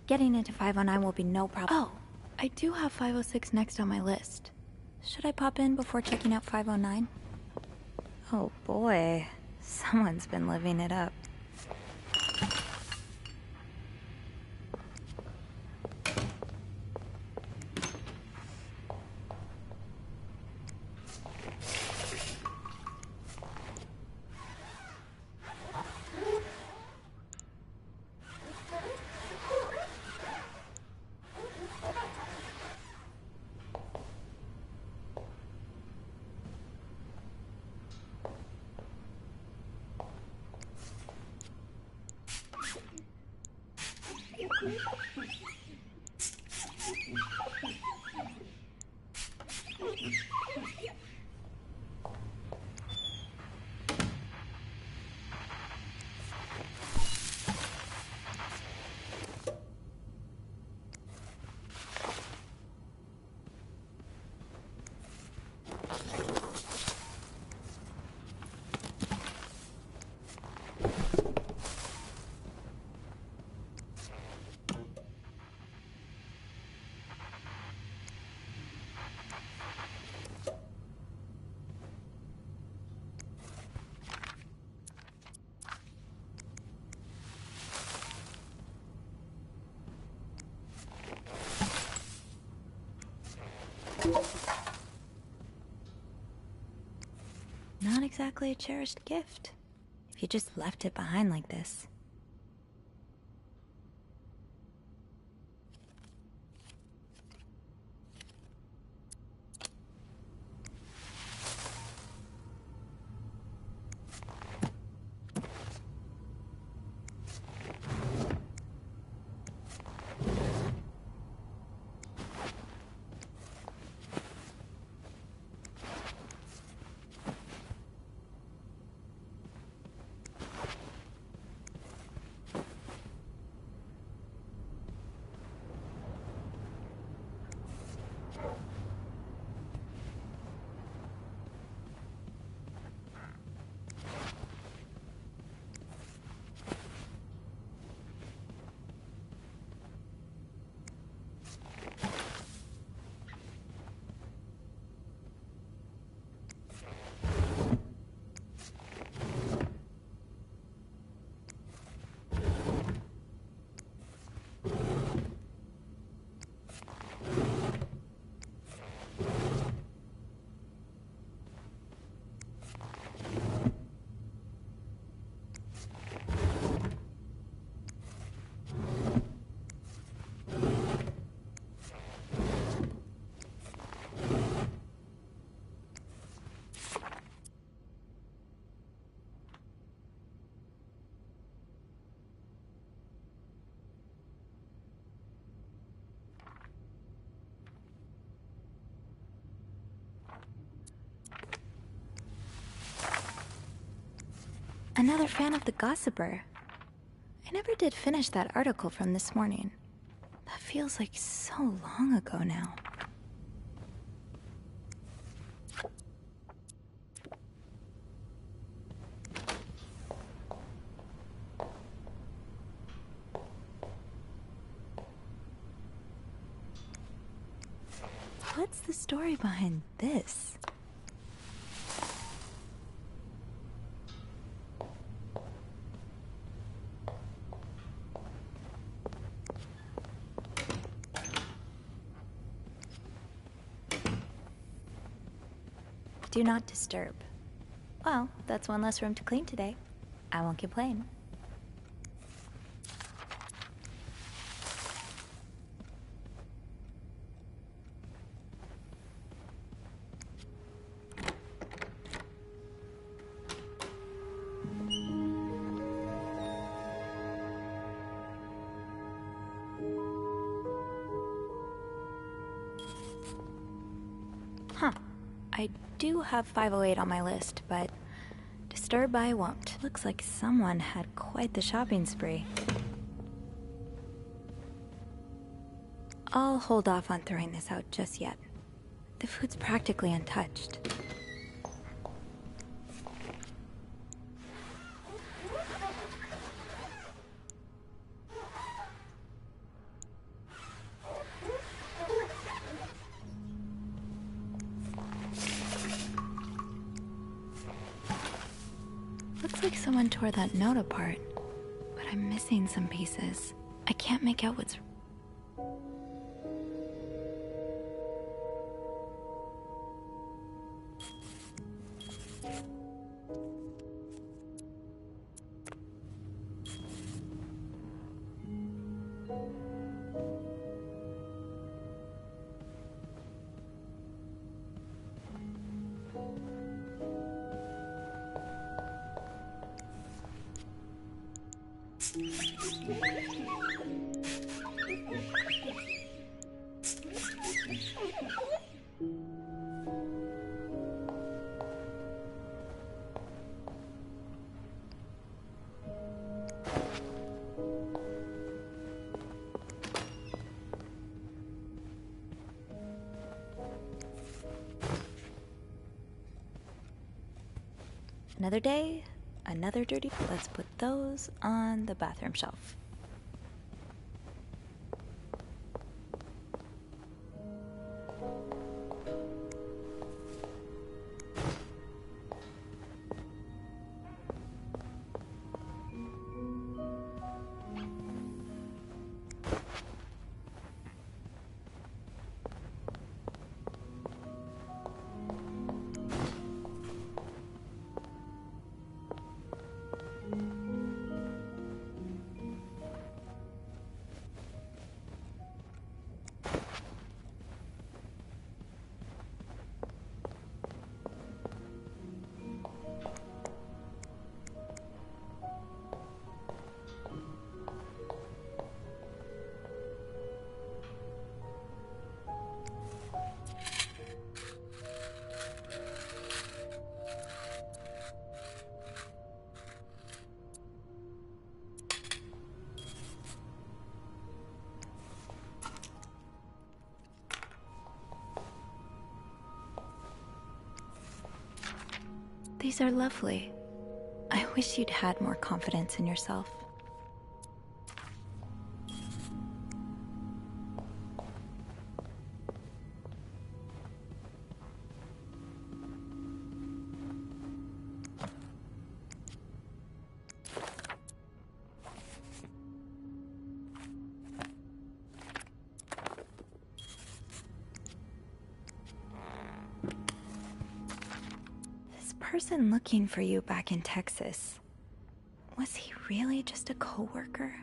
Getting into 509 will be no problem. Oh, I do have 506 next on my list. Should I pop in before checking out 509? Oh boy, someone's been living it up. Not exactly a cherished gift, if you just left it behind like this. Another fan of the Gossiper. I never did finish that article from this morning. That feels like so long ago now. What's the story behind this? Do not disturb. Well, that's one less room to clean today. I won't complain. Huh. I do have 508 on my list, but disturb I won't. Looks like someone had quite the shopping spree. I'll hold off on throwing this out just yet. The food's practically untouched. Looks like someone tore that note apart, but I'm missing some pieces. I can't make out what's... Another day, another dirty... Let's put those on the bathroom shelf. These are lovely. I wish you'd had more confidence in yourself. Person looking for you back in Texas, was he really just a coworker?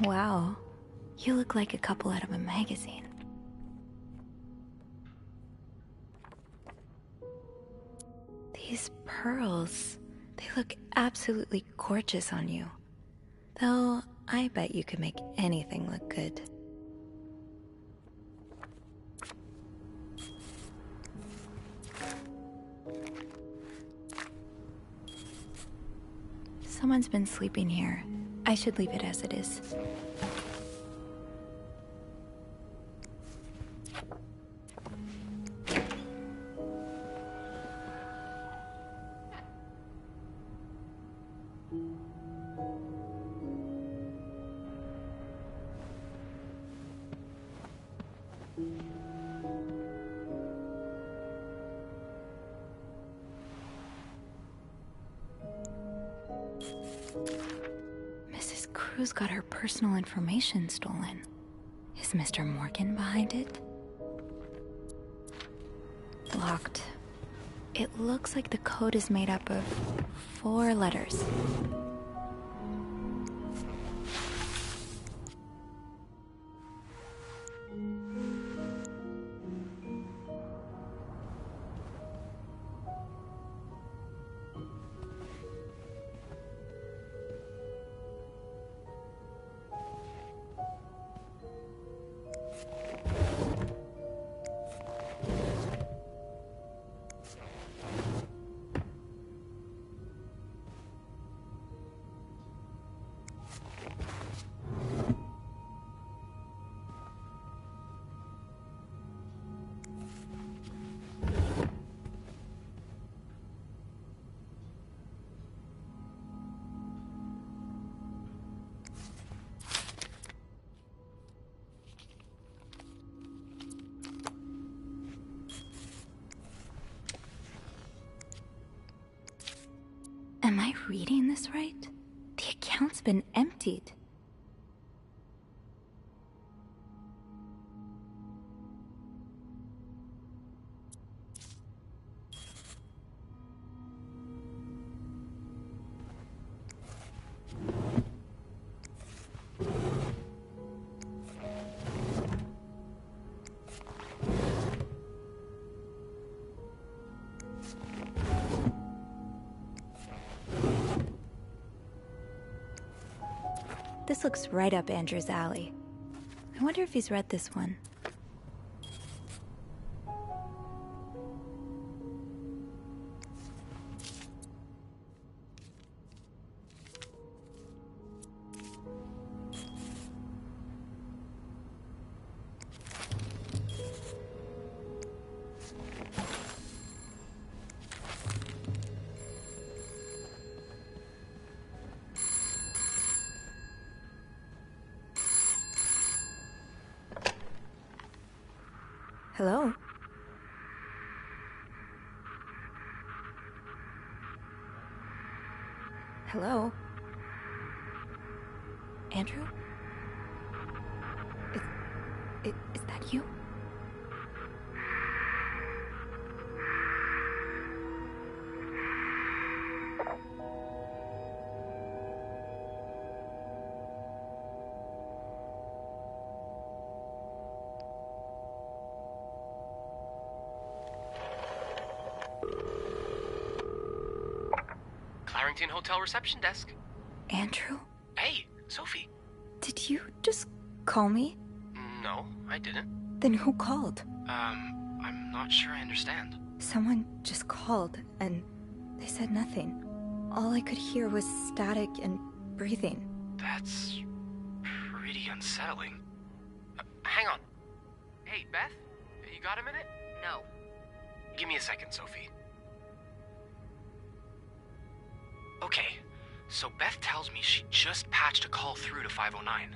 Wow. You look like a couple out of a magazine. These pearls, they look absolutely gorgeous on you. Though, I bet you could make anything look good. Someone's been sleeping here. I should leave it as it is. Mrs. Cruz got her personal information stolen. Is Mr. Morgan behind it? Locked. It looks like the code is made up of 4 letters. Am I reading this right? The account's been emptied. This looks right up Andrew's alley. I wonder if he's read this one. Hello? Hello? Andrew? Is that you? Clarington Hotel reception desk. Andrew? Hey, Sophie. Did you just call me? No, I didn't. Then who called? I'm not sure I understand. Someone just called, and they said nothing. All I could hear was static and breathing. That's pretty unsettling. Hang on. Hey, Beth? You got a minute? No. Give me a second, Sophie. Okay, so Beth tells me she just patched a call through to 509.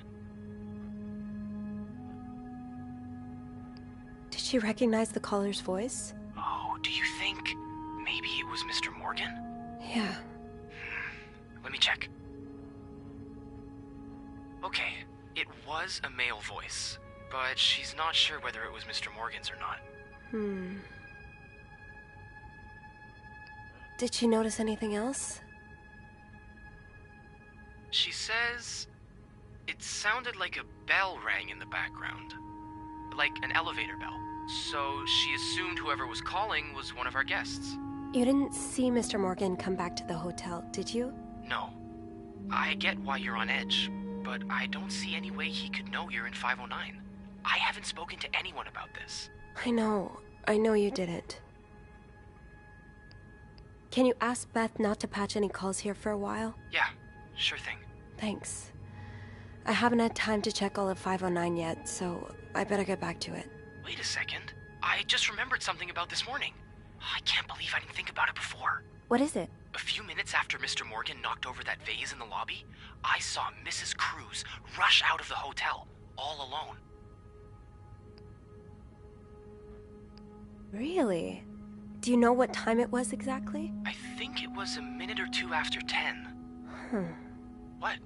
Did she recognize the caller's voice? Oh, do you think maybe it was Mr. Morgan? Yeah. Let me check. Okay, it was a male voice, but she's not sure whether it was Mr. Morgan's or not. Did she notice anything else? She says It sounded like a bell rang in the background. Like an elevator bell. So she assumed whoever was calling was one of our guests. You didn't see Mr. Morgan come back to the hotel, did you? No. I get why you're on edge, but I don't see any way he could know you're in 509. I haven't spoken to anyone about this. I know you didn't. Can you ask Beth not to patch any calls here for a while? Yeah, sure thing. Thanks. I haven't had time to check all of 509 yet, so I better get back to it. Wait a second. I just remembered something about this morning. I can't believe I didn't think about it before. What is it? A few minutes after Mr. Morgan knocked over that vase in the lobby, I saw Mrs. Cruz rush out of the hotel, all alone. Really? Do you know what time it was exactly? I think it was a minute or two after 10. What?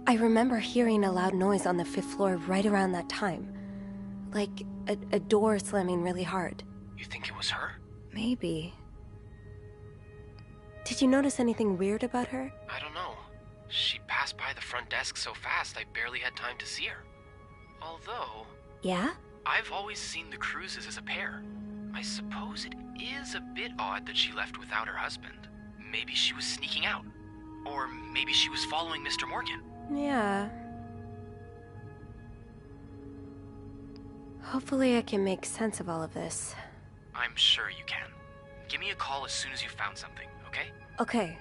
I remember hearing a loud noise on the 5th floor right around that time. Like a door slamming really hard. You think it was her? Maybe. Did you notice anything weird about her? I don't know. She passed by the front desk so fast I barely had time to see her. Although... Yeah? I've always seen the Cruzes as a pair. I suppose it is a bit odd that she left without her husband. Maybe she was sneaking out. Or maybe she was following Mr. Morgan. Yeah. Hopefully I can make sense of all of this. I'm sure you can. Give me a call as soon as you've found something, okay? Okay.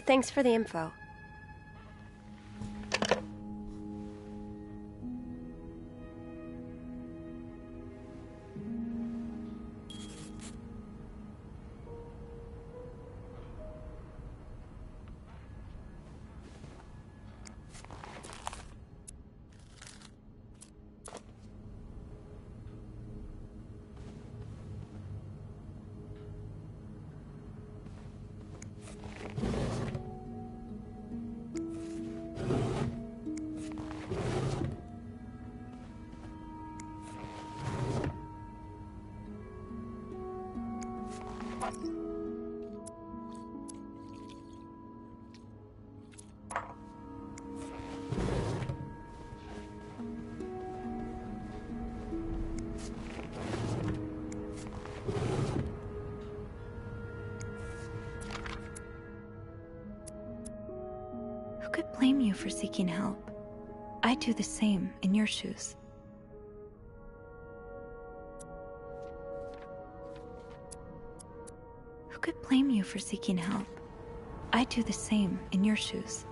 Thanks for the info. Who could blame you for seeking help? I'd do the same in your shoes. Who could blame you for seeking help? I'd do the same in your shoes.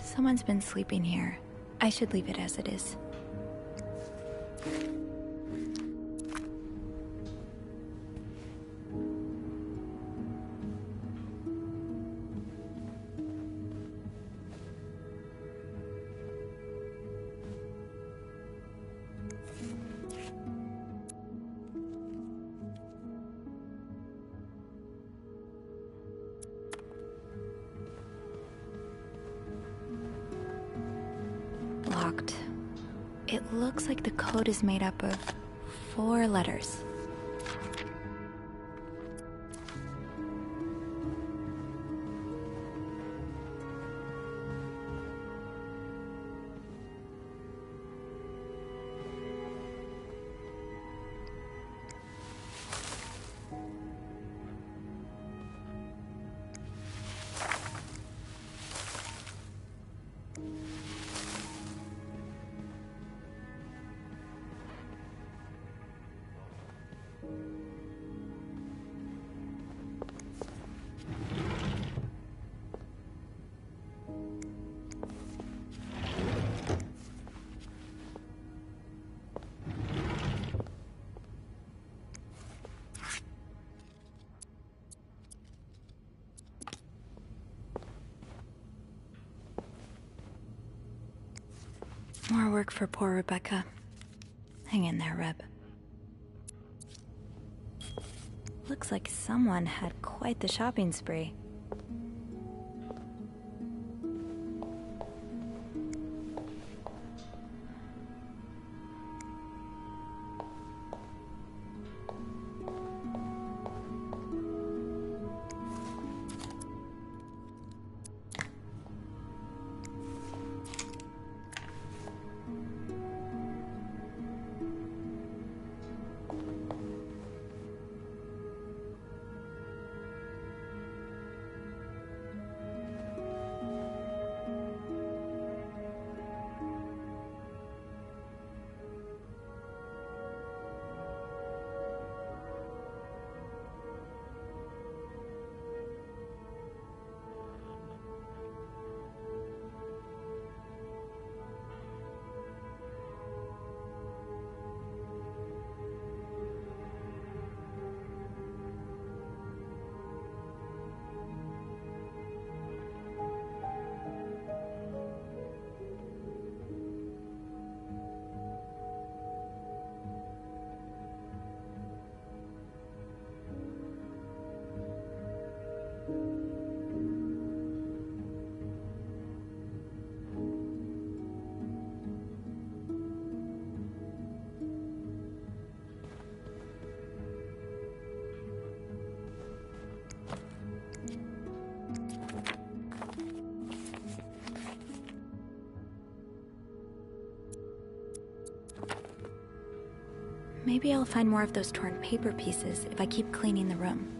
Someone's been sleeping here. I should leave it as it is. Locked. It looks like the code is made up of 4 letters. More work for poor Rebecca. Hang in there, Reb. Looks like someone had quite the shopping spree. Maybe I'll find more of those torn paper pieces if I keep cleaning the room.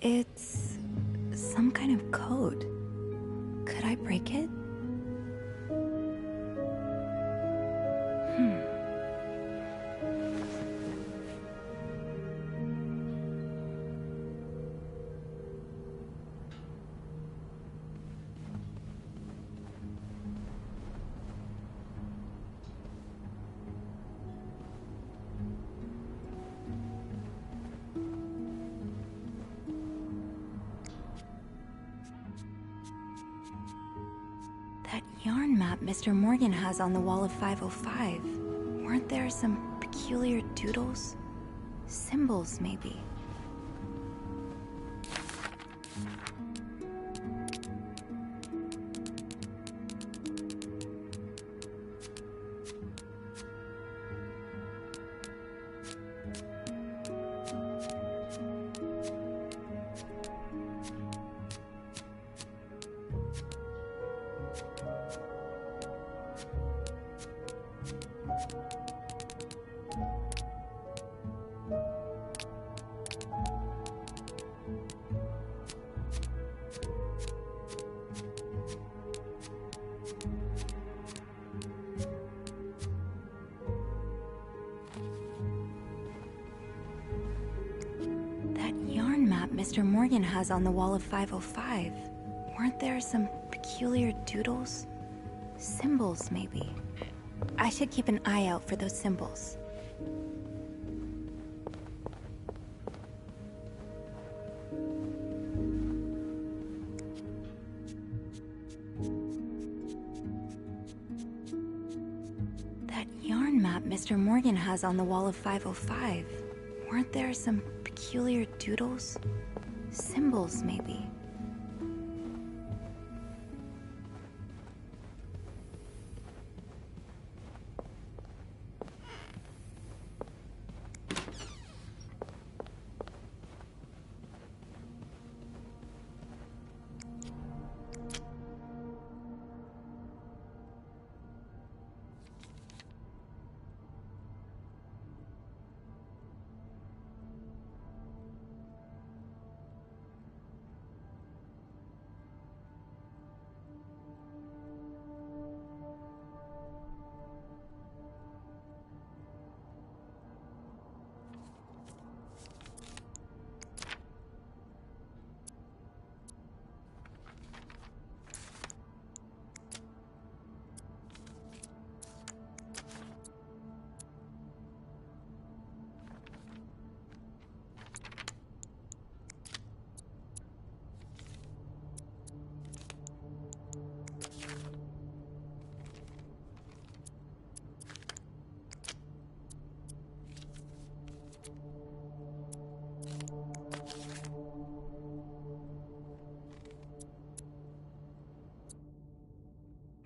It's some kind of code. Could I break it? map Mr. Morgan has on the wall of 505. Weren't there some peculiar doodles? Symbols, maybe. Mr. Morgan has on the wall of 505. Weren't there some peculiar doodles? Symbols, maybe. I should keep an eye out for those symbols. That yarn map Mr. Morgan has on the wall of 505. Weren't there some peculiar doodles? Symbols, maybe.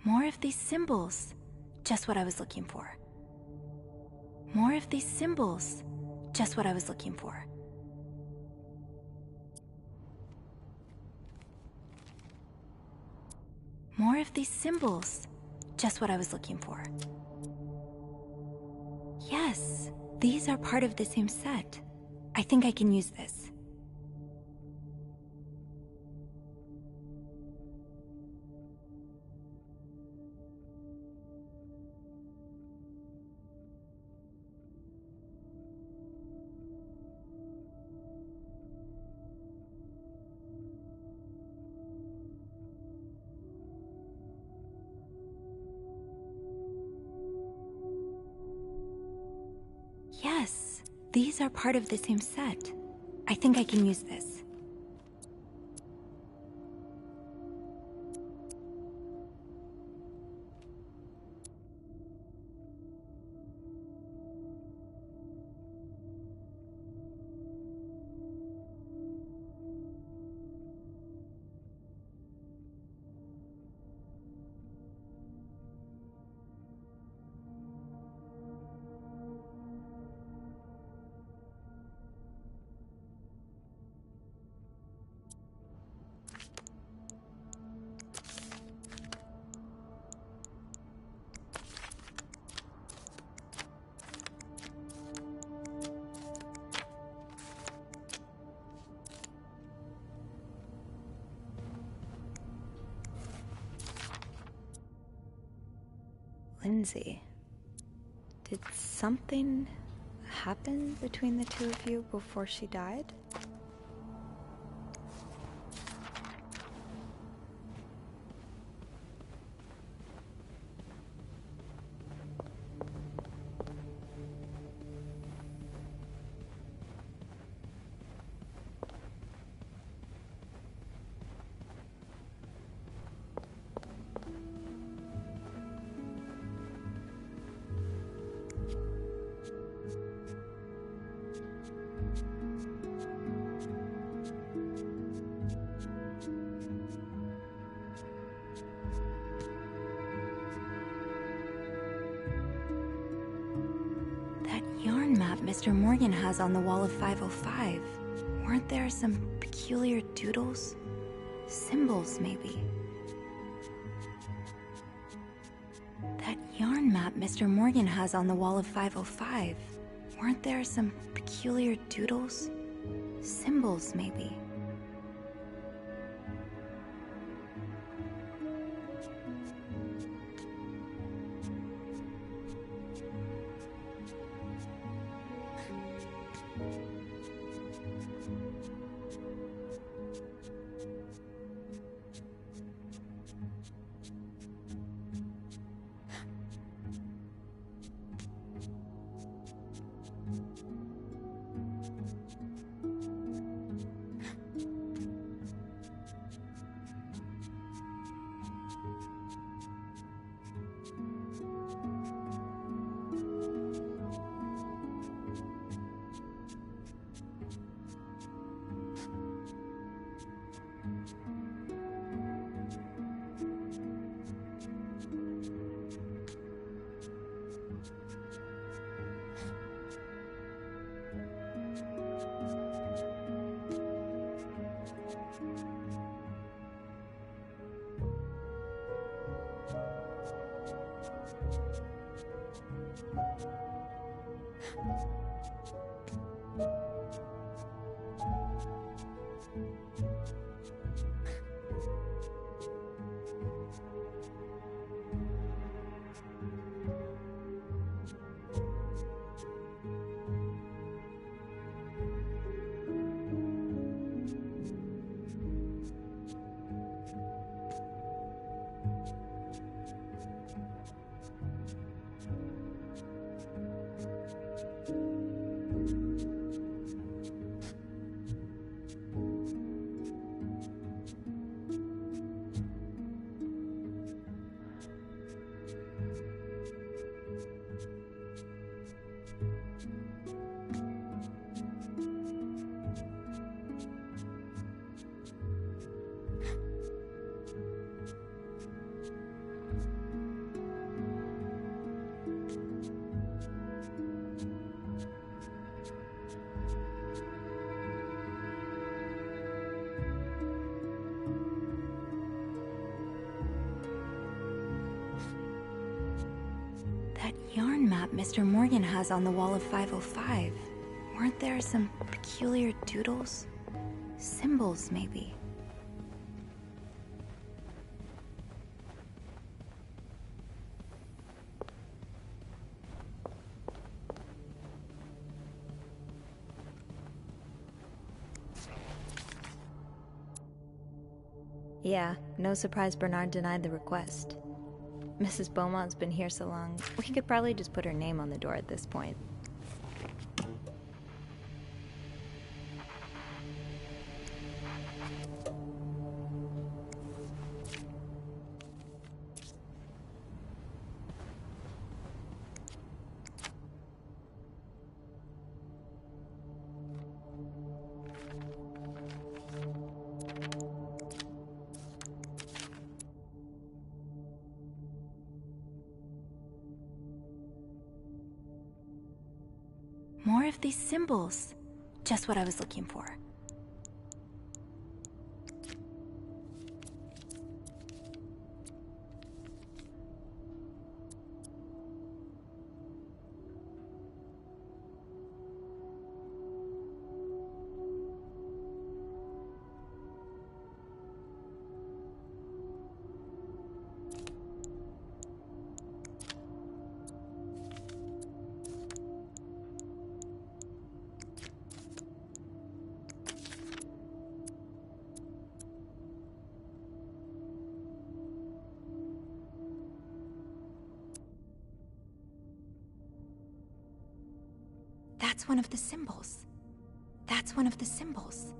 More of these symbols. Just what I was looking for. More of these symbols. Just what I was looking for. More of these symbols. Just what I was looking for. Yes, these are part of the same set. I think I can use this. Yes, these are part of the same set. I think I can use this. Lindsay, did something happen between the two of you before she died? map Mr. Morgan has on the wall of 505. Weren't there some peculiar doodles? Symbols, maybe. That yarn map Mr. Morgan has on the wall of 505. Weren't there some peculiar doodles? Symbols, maybe. That yarn map Mr. Morgan has on the wall of 505. Weren't there some peculiar doodles? Symbols, maybe. Yeah, no surprise Bernard denied the request. Mrs. Beaumont's been here so long, we could probably just put her name on the door at this point. More of these symbols. Just what I was looking for. That's one of the symbols. That's one of the symbols.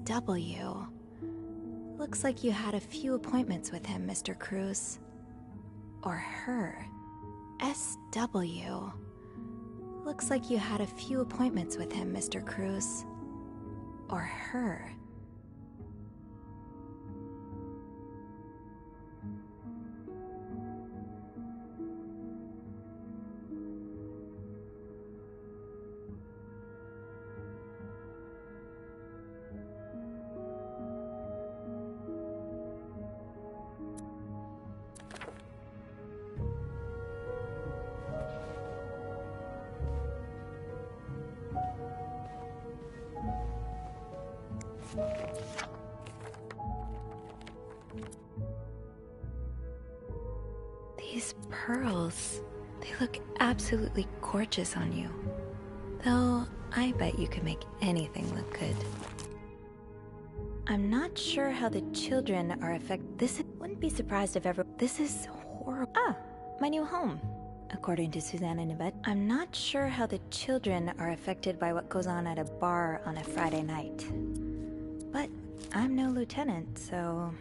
SW. Looks like you had a few appointments with him, Mr. Cruz. Or her. SW. Looks like you had a few appointments with him, Mr. Cruz. Or her. These pearls, they look absolutely gorgeous on you. Though, I bet you could make anything look good. I'm not sure how the children are affected. Wouldn't be surprised if ever. This is horrible. Ah, my new home. According to Suzanne and Yvette, I'm not sure how the children are affected by what goes on at a bar on a Friday night. But I'm no lieutenant, so...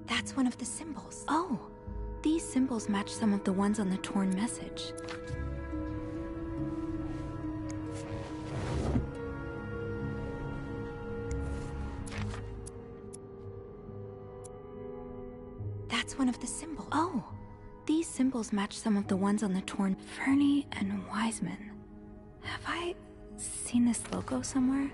That's one of the symbols. Oh, these symbols match some of the ones on the torn message. That's one of the symbols. Oh, these symbols match some of the ones on the torn. Fernie and Wiseman. Have I seen this logo somewhere?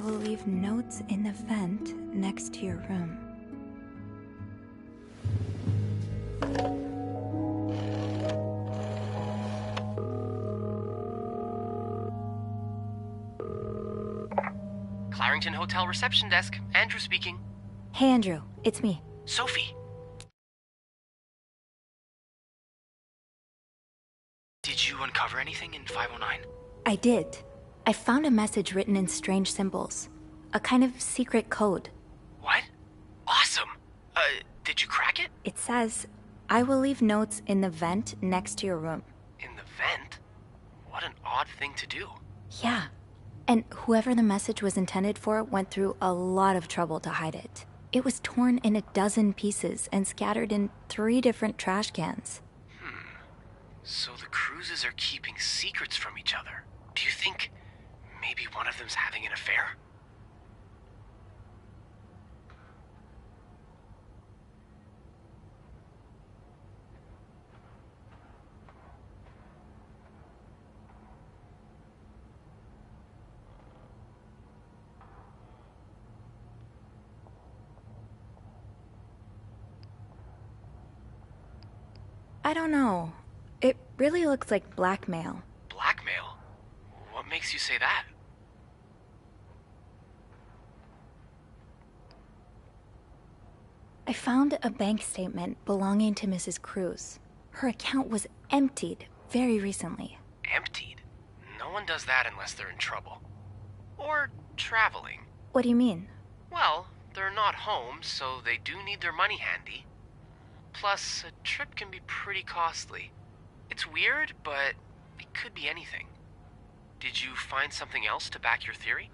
I will leave notes in the vent next to your room. Clarington Hotel reception desk. Andrew speaking. Hey, Andrew. It's me. Sophie. Did you uncover anything in 509? I did. I found a message written in strange symbols. A kind of secret code. What? Awesome! Did you crack it? It says, I will leave notes in the vent next to your room. In the vent? What an odd thing to do. Yeah. And whoever the message was intended for went through a lot of trouble to hide it. It was torn in a dozen pieces and scattered in 3 different trash cans. So the cruises are keeping secrets from each other. Do you think maybe one of them's having an affair? I don't know. It really looks like blackmail. Blackmail? What makes you say that? I found a bank statement belonging to Mrs. Cruz. Her account was emptied very recently. Emptied? No one does that unless they're in trouble. Or traveling. What do you mean? Well, they're not home, so they do need their money handy. Plus, a trip can be pretty costly. It's weird, but it could be anything. Did you find something else to back your theory?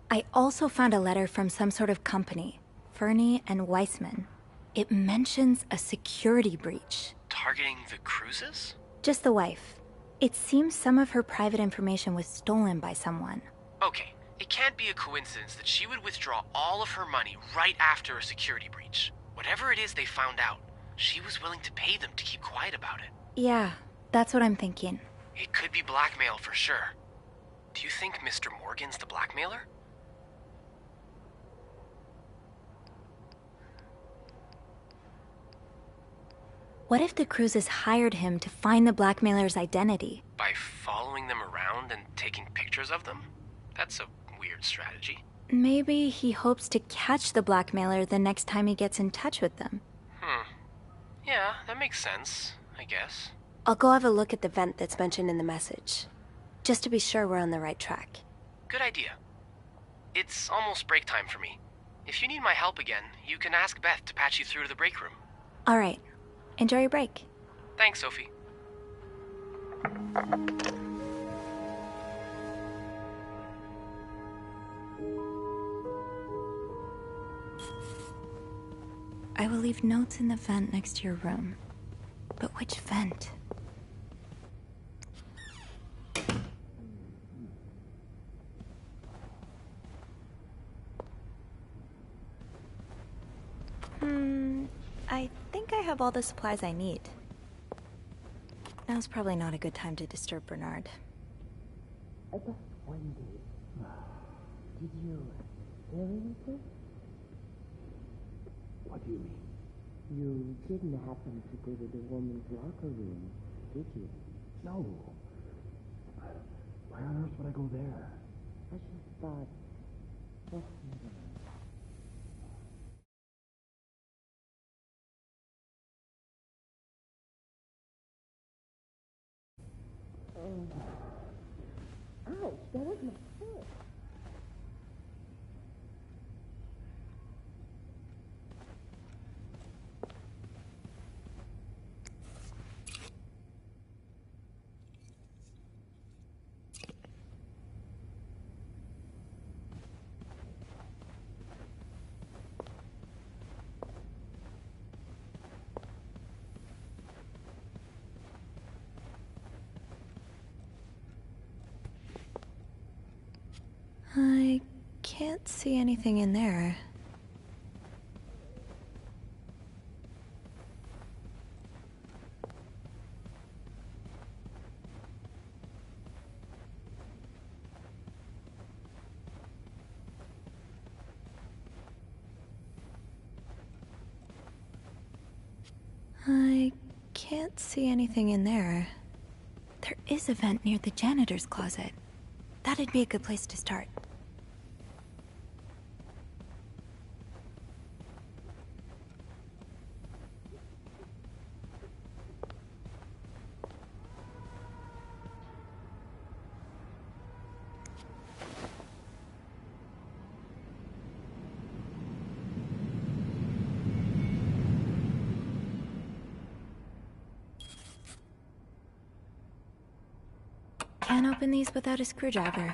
I also found a letter from some sort of company, Fernie and Weissman. It mentions a security breach. Targeting the cruises? Just the wife. It seems some of her private information was stolen by someone. Okay, it can't be a coincidence that she would withdraw all of her money right after a security breach. Whatever it is they found out, she was willing to pay them to keep quiet about it. Yeah, that's what I'm thinking. It could be blackmail for sure. Do you think Mr. Morgan's the blackmailer? What if the Cruzes hired him to find the blackmailer's identity? By following them around and taking pictures of them? That's a weird strategy. Maybe he hopes to catch the blackmailer the next time he gets in touch with them. Yeah, that makes sense, I guess. I'll go have a look at the vent that's mentioned in the message, just to be sure we're on the right track. Good idea. It's almost break time for me. If you need my help again, you can ask Beth to patch you through to the break room. All right. Enjoy your break. Thanks, Sophie. I will leave notes in the vent next to your room. But which vent? I think I have all the supplies I need. Now's probably not a good time to disturb Bernard. I just wondered, did you hear anything? What do you mean? You didn't happen to go to the woman's locker room, did you? No. Why on earth would I go there? I just thought, oh, never mind. Ouch, that was my foot. I can't see anything in there. I can't see anything in there. There is a vent near the janitor's closet. That'd be a good place to start. Can't open these without a screwdriver.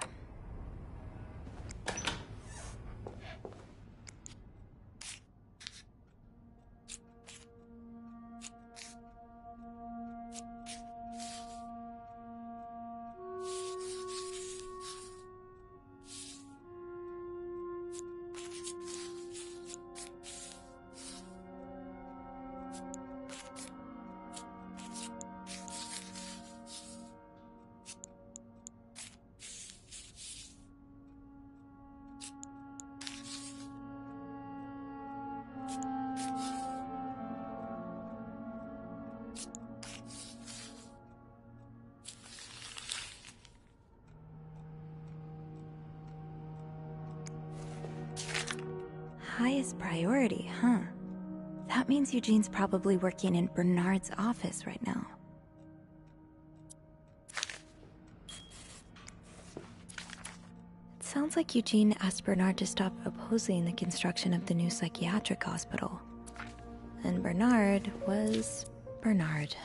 Highest priority, huh? That means Eugene's probably working in Bernard's office right now. It sounds like Eugene asked Bernard to stop opposing the construction of the new psychiatric hospital. And Bernard was Bernard.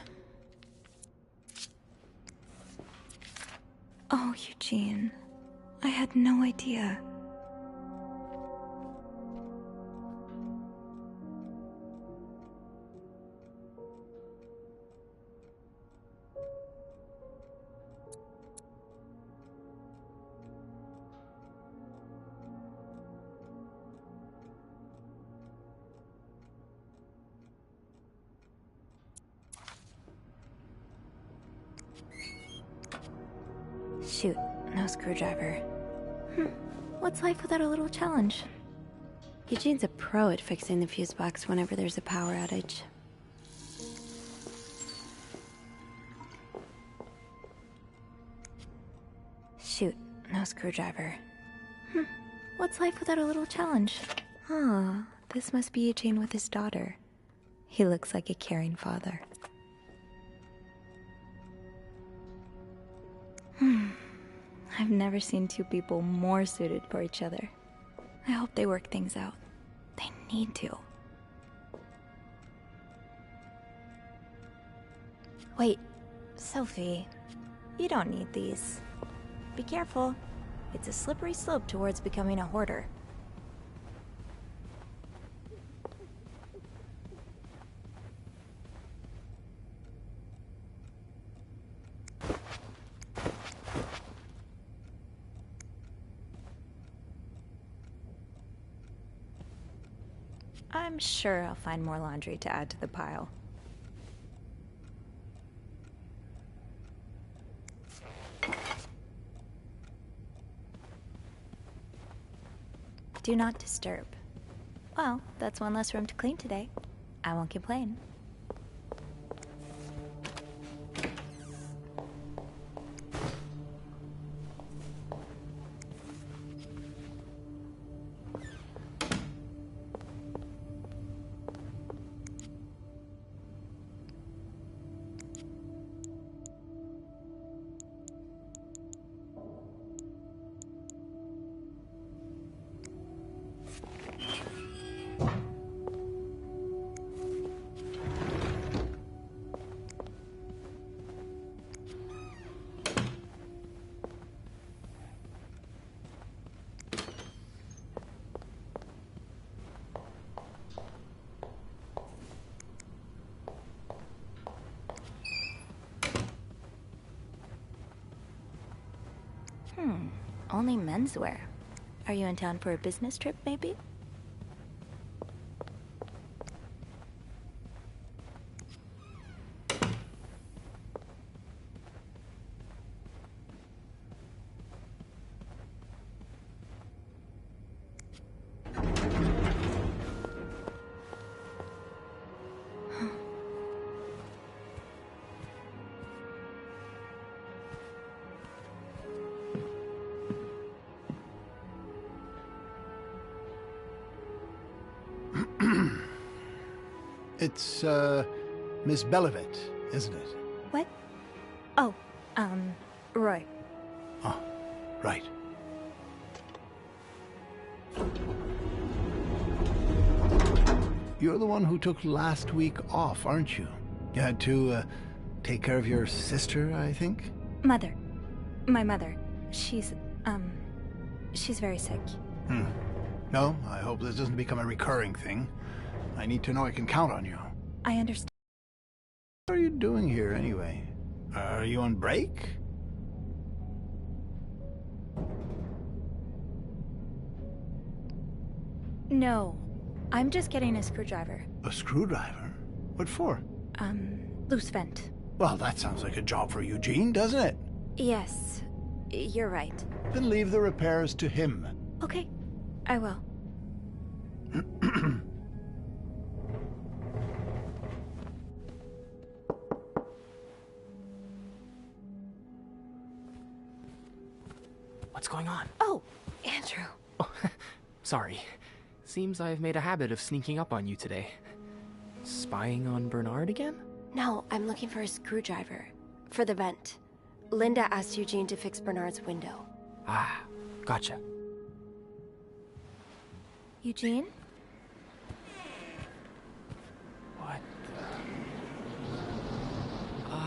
Oh, Eugene. I had no idea. Shoot, no screwdriver. What's life without a little challenge? Eugene's a pro at fixing the fuse box whenever there's a power outage. Shoot, no screwdriver. What's life without a little challenge? Huh, this must be Eugene with his daughter. He looks like a caring father. I've never seen two people more suited for each other. I hope they work things out. They need to. Wait, Sophie, you don't need these. Be careful. It's a slippery slope towards becoming a hoarder. I'm sure I'll find more laundry to add to the pile. Do not disturb. Well, that's one less room to clean today. I won't complain. Only menswear. Are you in town for a business trip, maybe? It's, Miss Belivet, isn't it? What? Oh, Roy. Oh, right. You're the one who took last week off, aren't you? You had to, take care of your sister, I think? Mother. My mother. She's very sick. No, I hope this doesn't become a recurring thing. I need to know I can count on you. I understand. What are you doing here, anyway? Are you on break? No. I'm just getting a screwdriver. A screwdriver? What for? Loose vent. Well, that sounds like a job for Eugene, doesn't it? Yes. You're right. Then leave the repairs to him. Okay. I will. What's going on? Oh, Andrew. Oh, sorry. Seems I've made a habit of sneaking up on you today. Spying on Bernard again? No, I'm looking for a screwdriver. For the vent. Linda asked Eugene to fix Bernard's window. Ah, gotcha. Eugene? What the...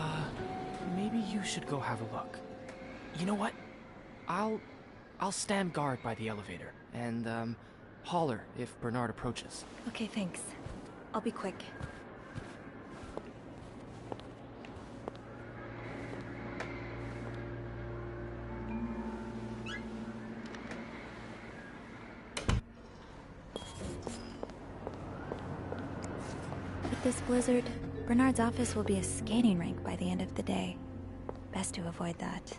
maybe you should go have a look. You know what? I'll stand guard by the elevator and, holler if Bernard approaches. Okay, thanks. I'll be quick. With this blizzard, Bernard's office will be a skating rink by the end of the day. Best to avoid that.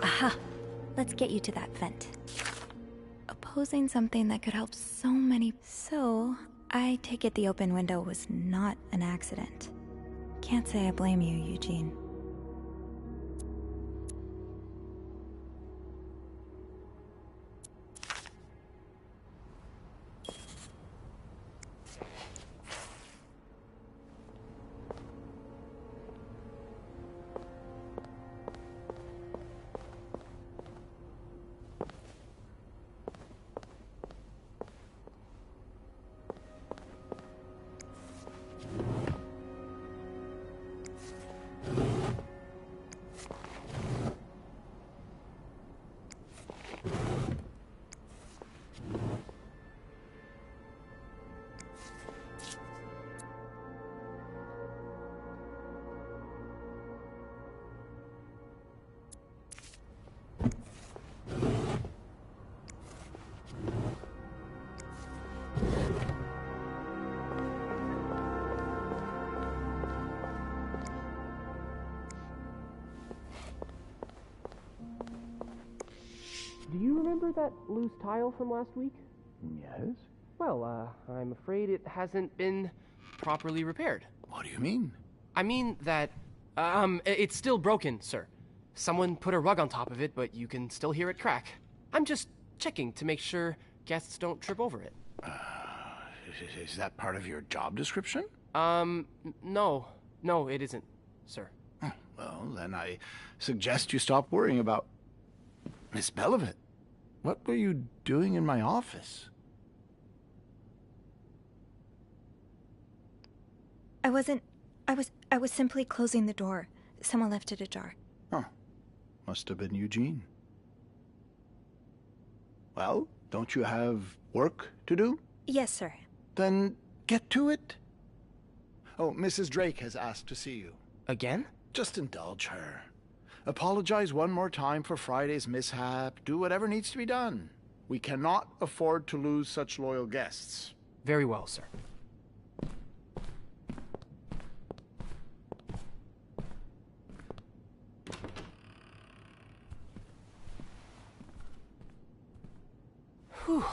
Aha! Let's get you to that vent. Opposing something that could help so many... So, I take it the open window was not an accident. Can't say I blame you, Eugene. Do you remember that loose tile from last week? Yes? Well, I'm afraid it hasn't been properly repaired. What do you mean? I mean that, it's still broken, sir. Someone put a rug on top of it, but you can still hear it crack. I'm just checking to make sure guests don't trip over it. Is that part of your job description? No. No, it isn't, sir. Well, then I suggest you stop worrying about Miss Belivet. What were you doing in my office? I was simply closing the door. Someone left it ajar. Huh. Must have been Eugene. Well, don't you have work to do? Yes, sir. Then get to it. Oh, Mrs. Drake has asked to see you. Again? Just indulge her. Apologize one more time for Friday's mishap. Do whatever needs to be done. We cannot afford to lose such loyal guests. Very well, sir. Whew.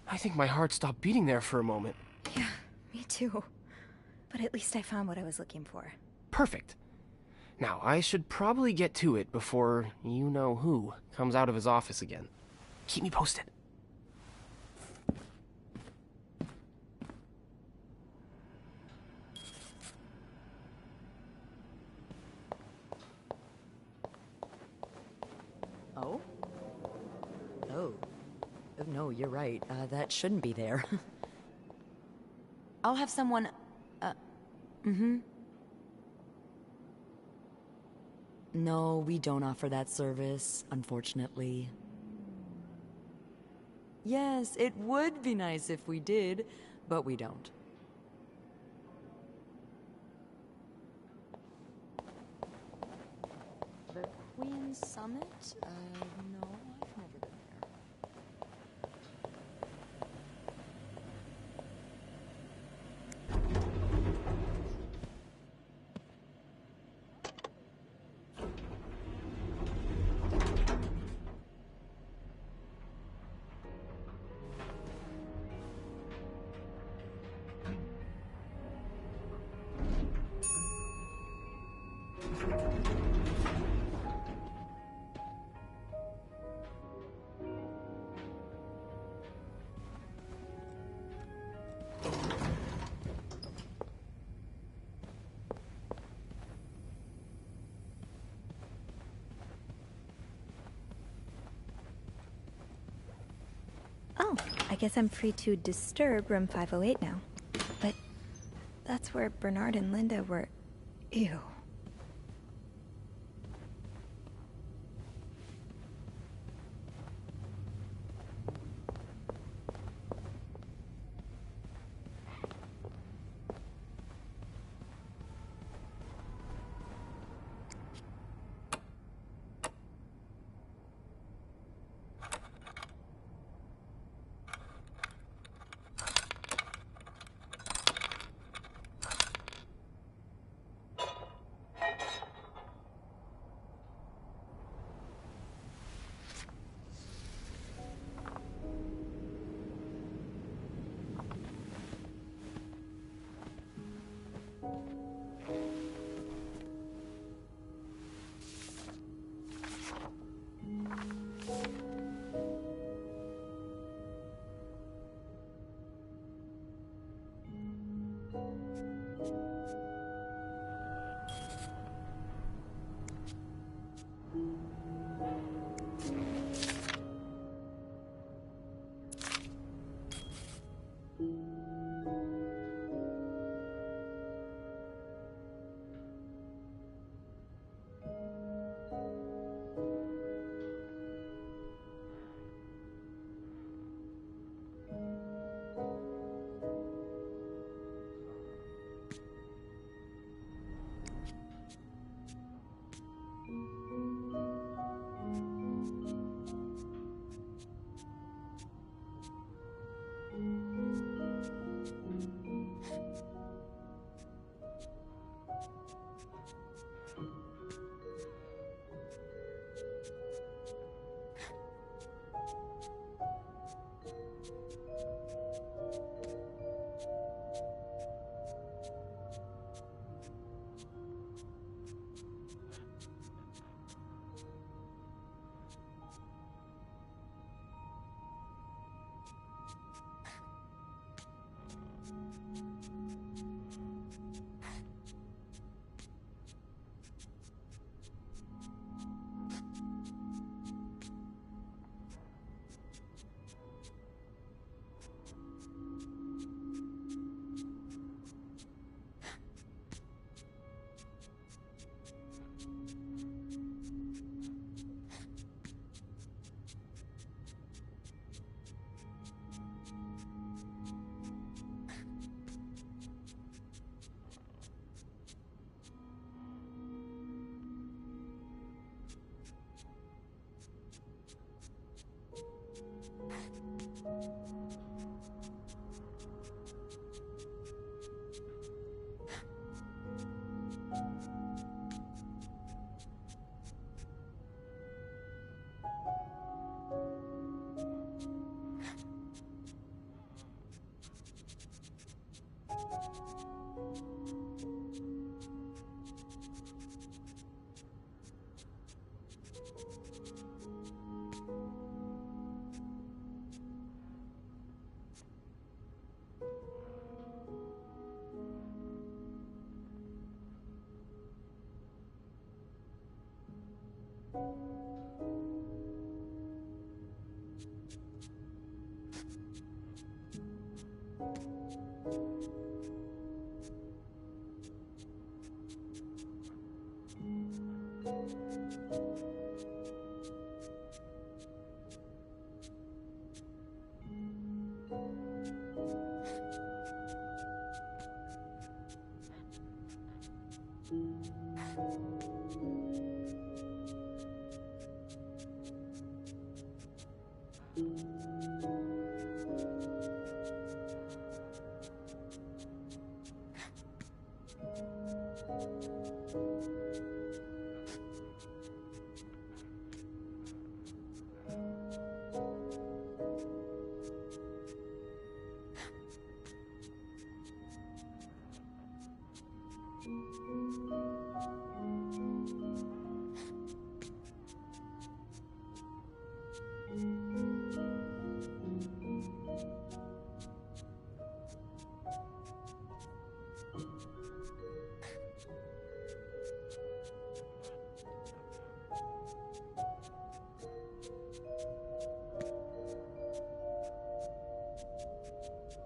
I think my heart stopped beating there for a moment. Yeah, me too. But at least I found what I was looking for. Perfect. Now, I should probably get to it before you-know-who comes out of his office again. Keep me posted. Oh? Oh. No, you're right. That shouldn't be there. I'll have someone... No, we don't offer that service, unfortunately. Yes, it would be nice if we did, but we don't. The Queen's Summit? No, I've never been there. Oh, I guess I'm free to disturb room 508 now. But that's where Bernard and Linda were... Ew.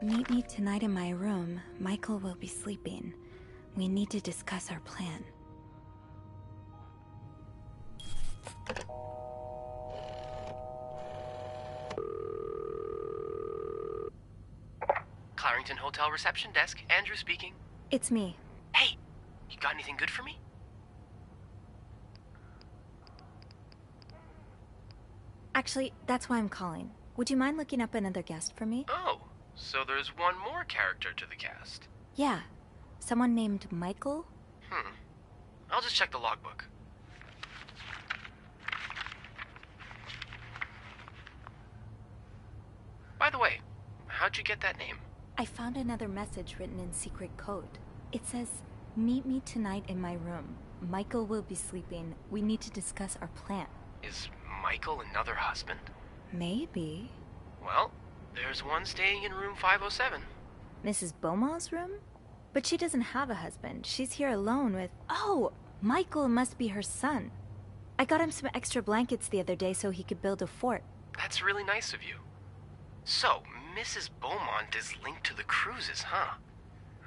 Meet me tonight in my room. Michael will be sleeping. We need to discuss our plan. Clarington Hotel reception desk. Andrew speaking. It's me. Hey, you got anything good for me? Actually, that's why I'm calling. Would you mind looking up another guest for me? Oh, so there's one more character to the cast. Yeah. Someone named Michael? I'll just check the logbook. By the way, how'd you get that name? I found another message written in secret code. It says, "Meet me tonight in my room. Michael will be sleeping. We need to discuss our plan." Is Michael another husband? Maybe. Well, there's one staying in room 507. Mrs. Beaumont's room? But she doesn't have a husband. She's here alone with... Oh! Michael must be her son. I got him some extra blankets the other day so he could build a fort. That's really nice of you. So, Mrs. Beaumont is linked to the cruises, huh?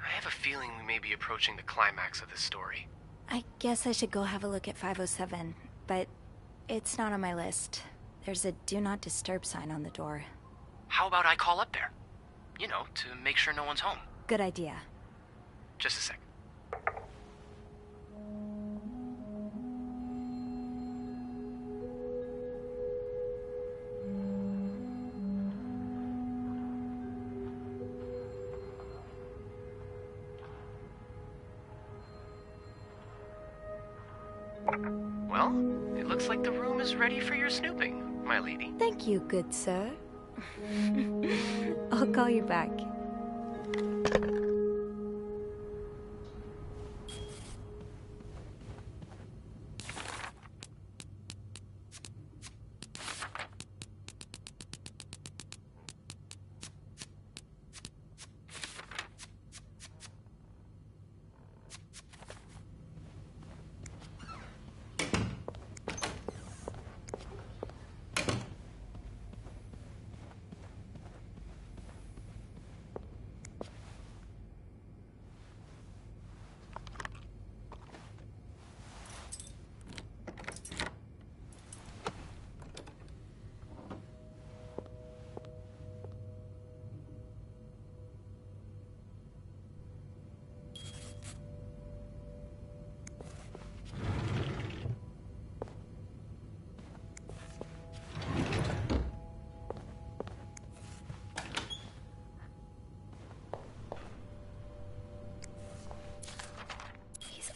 I have a feeling we may be approaching the climax of this story. I guess I should go have a look at 507, but it's not on my list. There's a do not disturb sign on the door. How about I call up there? You know, to make sure no one's home. Good idea. Just a sec. Well, it looks like the room is ready for your snooping, my lady. Thank you, good sir. I'll call you back.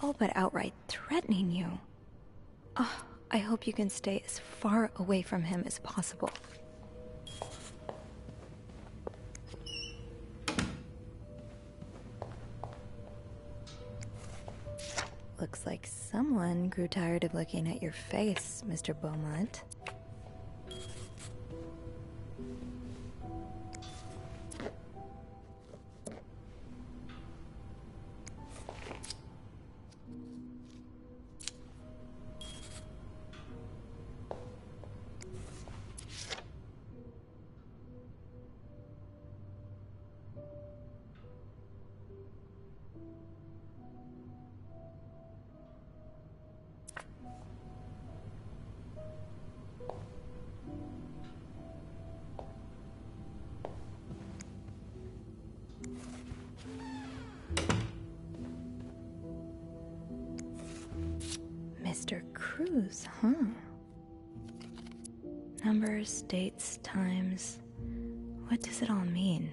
All but outright threatening you. Oh, I hope you can stay as far away from him as possible. Looks like someone grew tired of looking at your face, Mr. Beaumont. Mr. Cruz, huh? Numbers, dates, times. What does it all mean?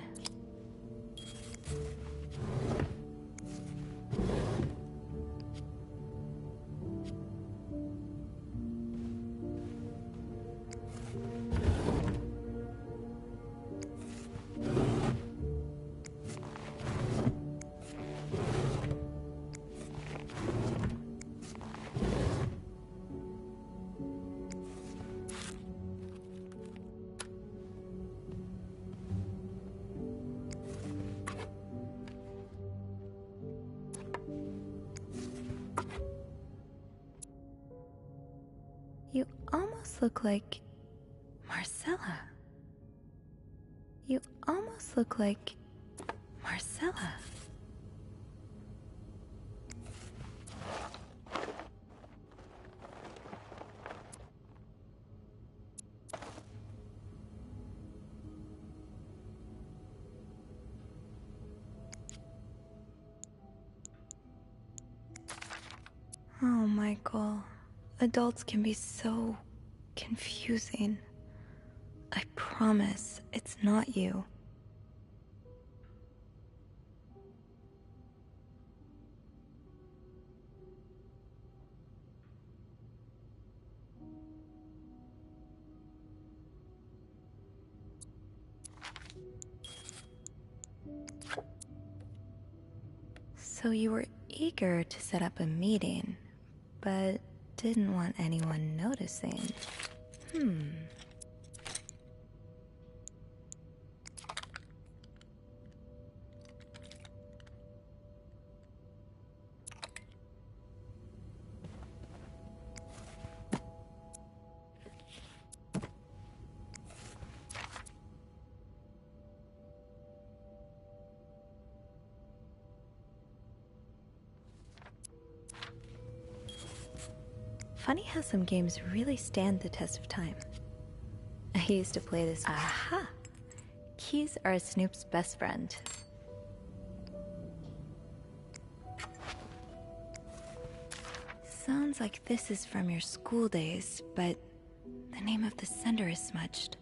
You almost look like Marcella. You almost look like Marcella. Oh, Michael. Adults can be so confusing. I promise it's not you. So you were eager to set up a meeting, but didn't want anyone noticing. Funny how some games really stand the test of time. I used to play this. Aha! Keys are a Snoop's best friend. Sounds like this is from your school days, but the name of the sender is smudged.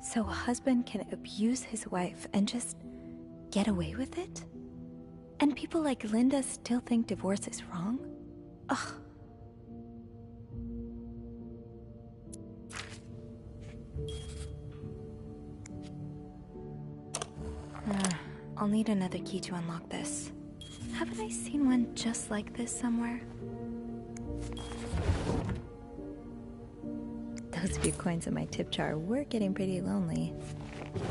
So a husband can abuse his wife and just get away with it? And people like Linda still think divorce is wrong? Ugh. I'll need another key to unlock this. Haven't I seen one just like this somewhere? Those few coins in my tip jar were getting pretty lonely.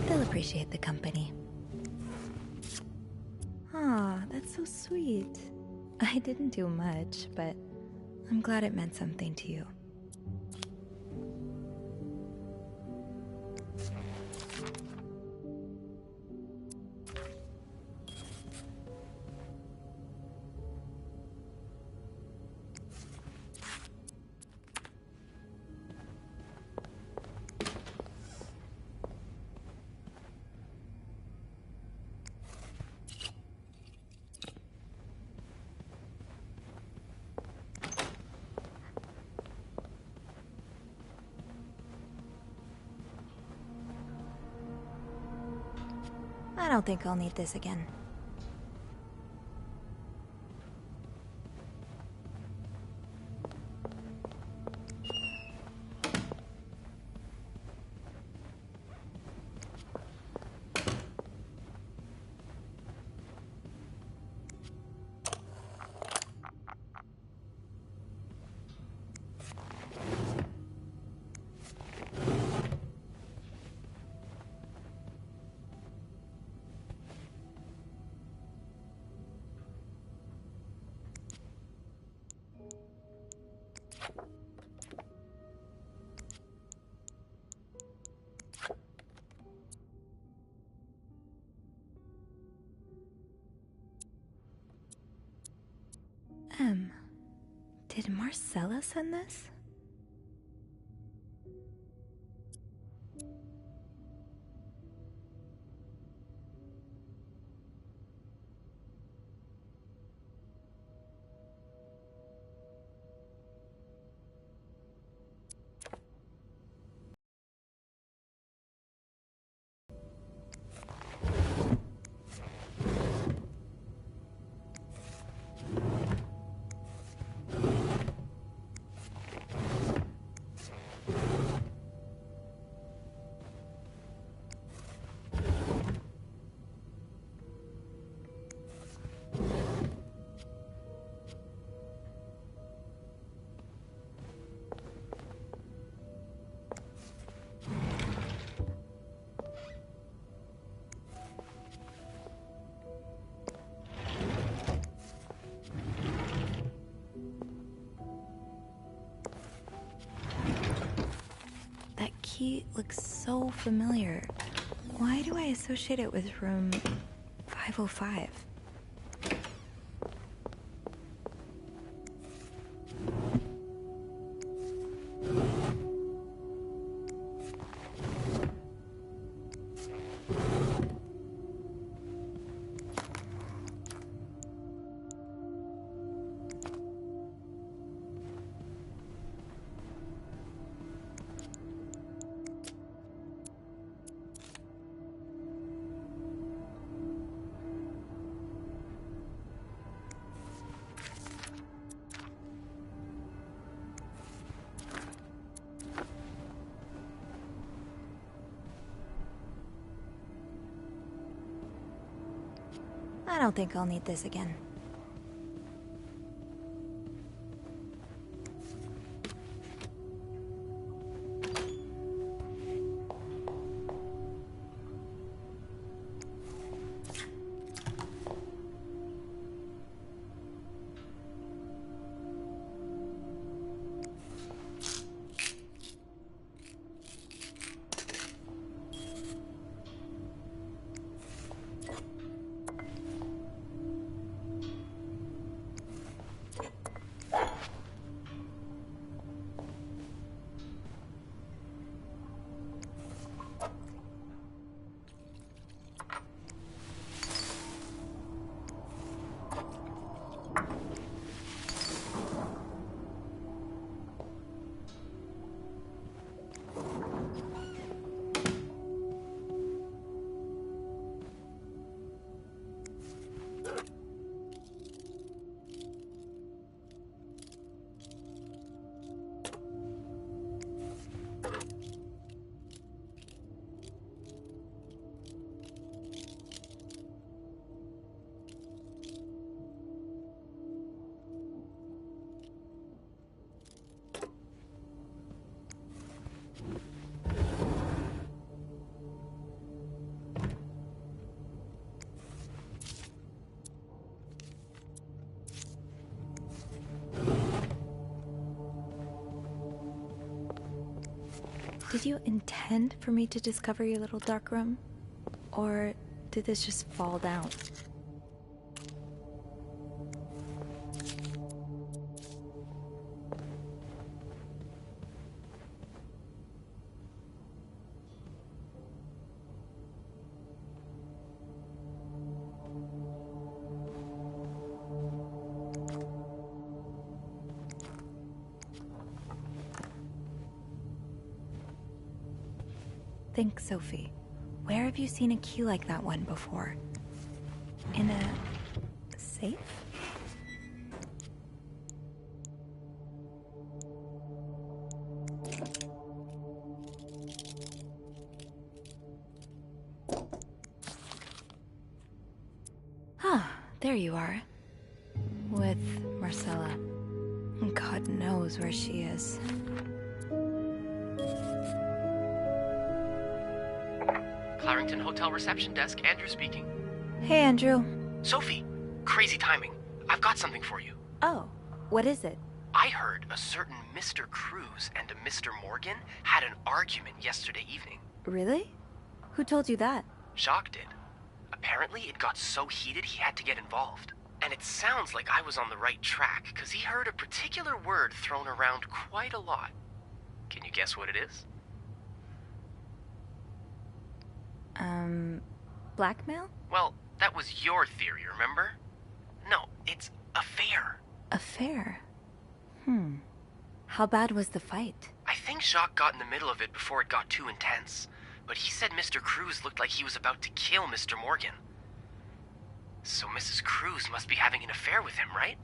They'll appreciate the company. Ah, that's so sweet. I didn't do much, but I'm glad it meant something to you. I don't think I'll need this again. Did Marcella send this? That key looks so familiar. Why do I associate it with room 505? I don't think I'll need this again. Did you intend for me to discover your little dark room? Or did this just fall down? Think, Sophie. Where have you seen a key like that one before? In a safe? Ah, there you are. With Marcella. God knows where she is. Clarington Hotel reception desk, Andrew speaking. Hey, Andrew. Sophie, crazy timing. I've got something for you. Oh, what is it? I heard a certain Mr. Cruz and a Mr. Morgan had an argument yesterday evening. Really? Who told you that? Jacques did. Apparently, it got so heated he had to get involved. And it sounds like I was on the right track, because he heard a particular word thrown around quite a lot. Can you guess what it is? Blackmail? Well, that was your theory, remember? No, it's affair. Affair? How bad was the fight? I think Jacques got in the middle of it before it got too intense, but he said Mr. Cruz looked like he was about to kill Mr. Morgan. So Mrs. Cruz must be having an affair with him, right?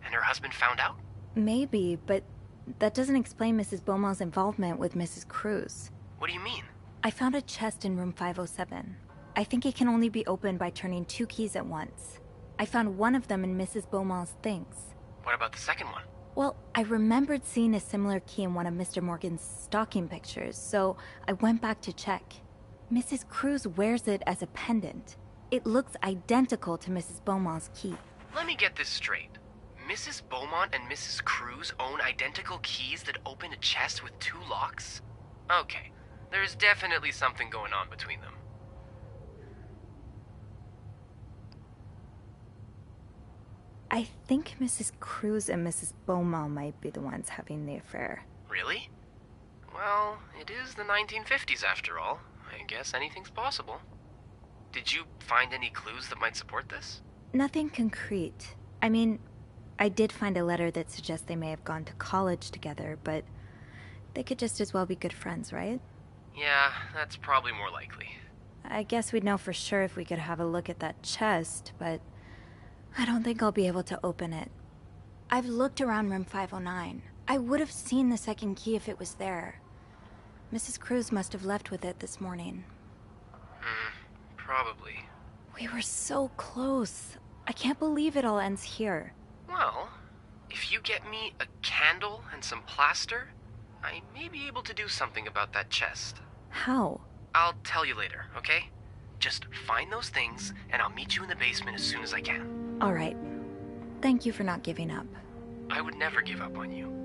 And her husband found out? Maybe, but that doesn't explain Mrs. Beaumont's involvement with Mrs. Cruz. What do you mean? I found a chest in room 507. I think it can only be opened by turning 2 keys at once. I found one of them in Mrs. Beaumont's things. What about the second one? Well, I remembered seeing a similar key in one of Mr. Morgan's stocking pictures, so I went back to check. Mrs. Cruz wears it as a pendant. It looks identical to Mrs. Beaumont's key. Let me get this straight. Mrs. Beaumont and Mrs. Cruz own identical keys that open a chest with 2 locks? Okay, there's definitely something going on between them. I think Mrs. Cruz and Mrs. Beaumont might be the ones having the affair. Really? Well, it is the 1950s after all. I guess anything's possible. Did you find any clues that might support this? Nothing concrete. I mean, I did find a letter that suggests they may have gone to college together, but they could just as well be good friends, right? Yeah, that's probably more likely. I guess we'd know for sure if we could have a look at that chest, but I don't think I'll be able to open it. I've looked around room 509. I would have seen the second key if it was there. Mrs. Cruz must have left with it this morning. Probably. We were so close. I can't believe it all ends here. Well, if you get me a candle and some plaster, I may be able to do something about that chest. How? I'll tell you later, okay? Just find those things, and I'll meet you in the basement as soon as I can. All right. Thank you for not giving up. I would never give up on you.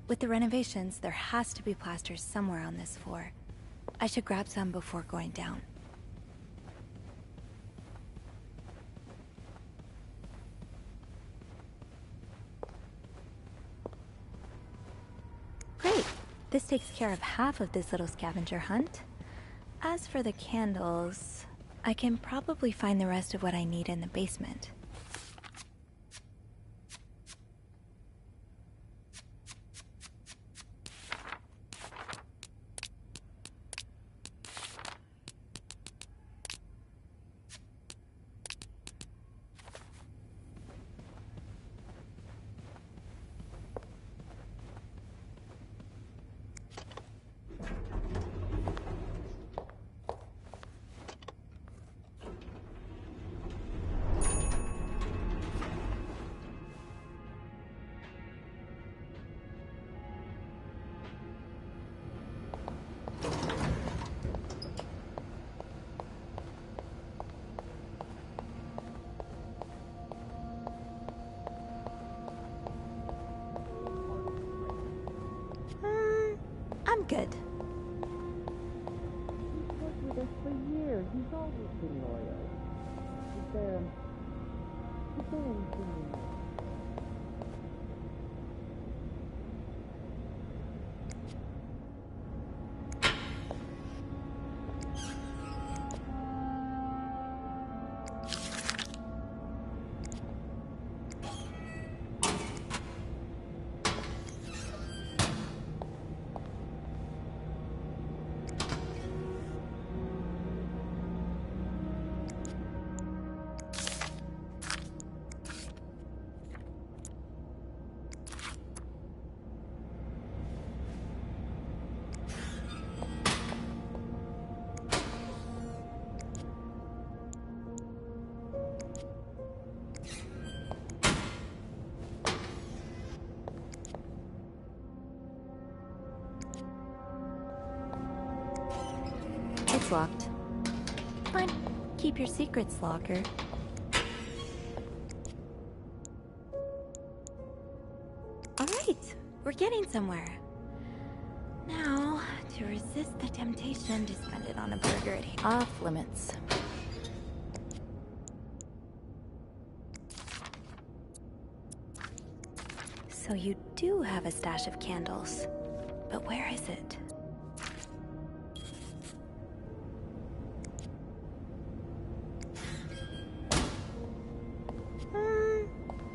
With the renovations, there has to be plaster somewhere on this floor. I should grab some before going down. Great! This takes care of half of this little scavenger hunt. As for the candles, I can probably find the rest of what I need in the basement. I'm good. He's worked with us for years. He's always been loyal. Is there anything you know? It's locked. Fine. Keep your secrets, locker. Alright, we're getting somewhere. Now, to resist the temptation to spend it on a burger at Off limits. So you do have a stash of candles. But where is it?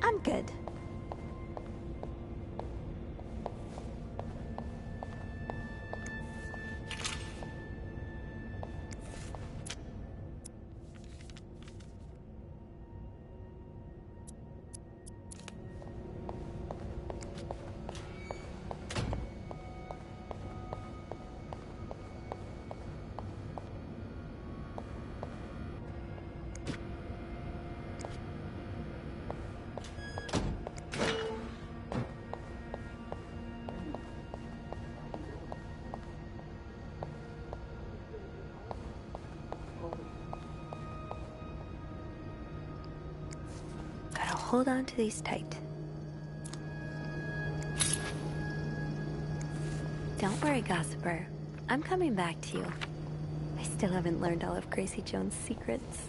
I'm good. Gotta hold on to these tight. Don't worry, gossiper. I'm coming back to you. I still haven't learned all of Gracie Jones' secrets.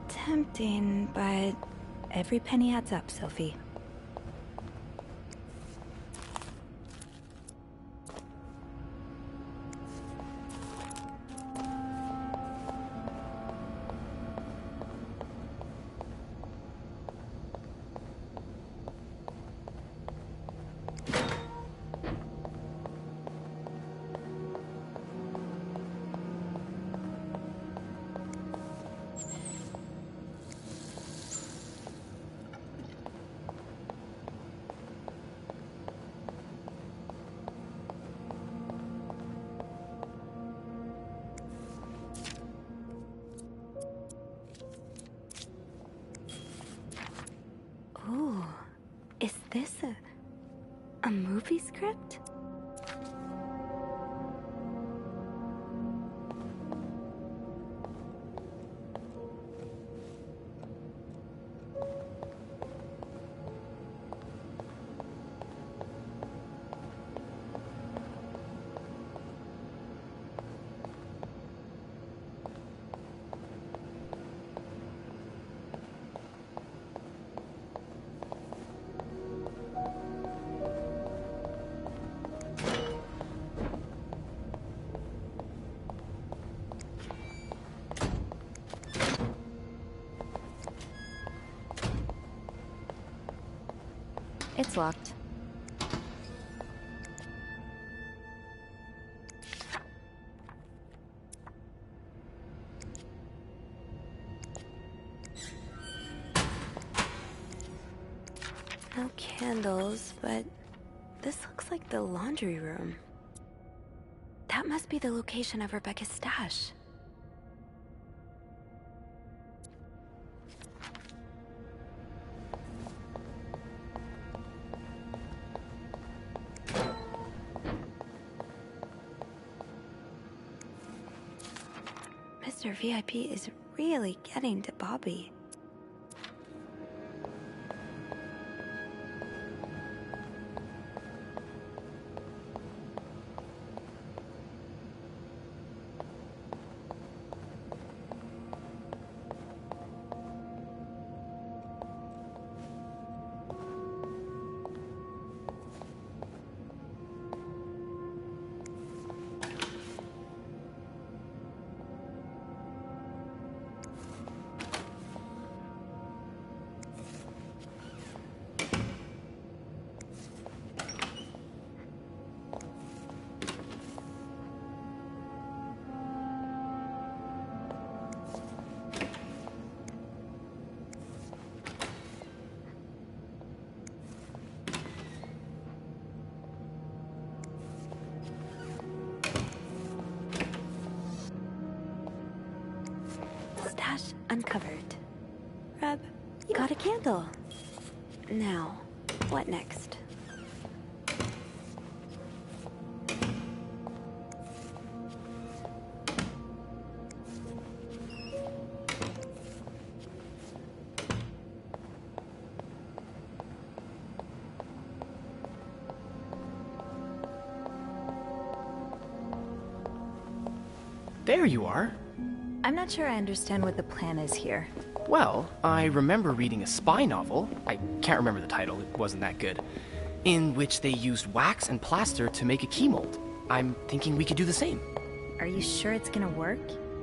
Tempting, but every penny adds up, Sophie. Ooh, is this a movie script? It's locked. No candles, but this looks like the laundry room. That must be the location of Rebecca's stash. Mr. VIP is really getting to Bobby. uncovered. Reb, you got a candle. Now, what next? There you are. I'm not sure I understand what the plan is here. Well, I remember reading a spy novel, I can't remember the title, it wasn't that good, in which they used wax and plaster to make a key mold. I'm thinking we could do the same. Are you sure it's gonna work?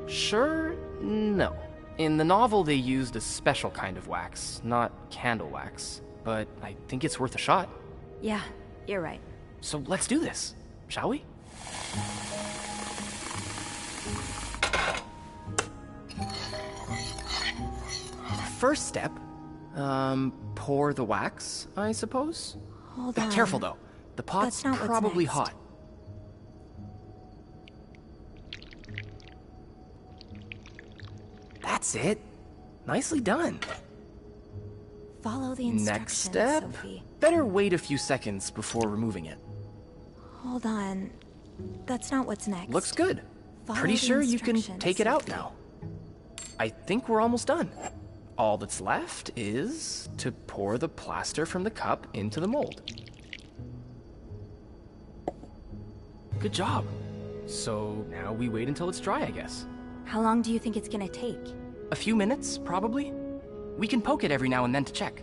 Sure? No. In the novel, they used a special kind of wax, not candle wax. But I think it's worth a shot. Yeah, you're right. So let's do this, shall we? First step, pour the wax, I suppose? Hold on. Careful though, the pot's probably hot. That's it. Nicely done. Follow the instructions, Next step, Sophie. better wait a few seconds before removing it. Hold on. That's not what's next. Looks good. Follow Pretty the sure you can instructions, take it out Sophie. now. I think we're almost done. All that's left is to pour the plaster from the cup into the mold. Good job. So now we wait until it's dry, I guess. How long do you think it's gonna take? A few minutes, probably. We can poke it every now and then to check.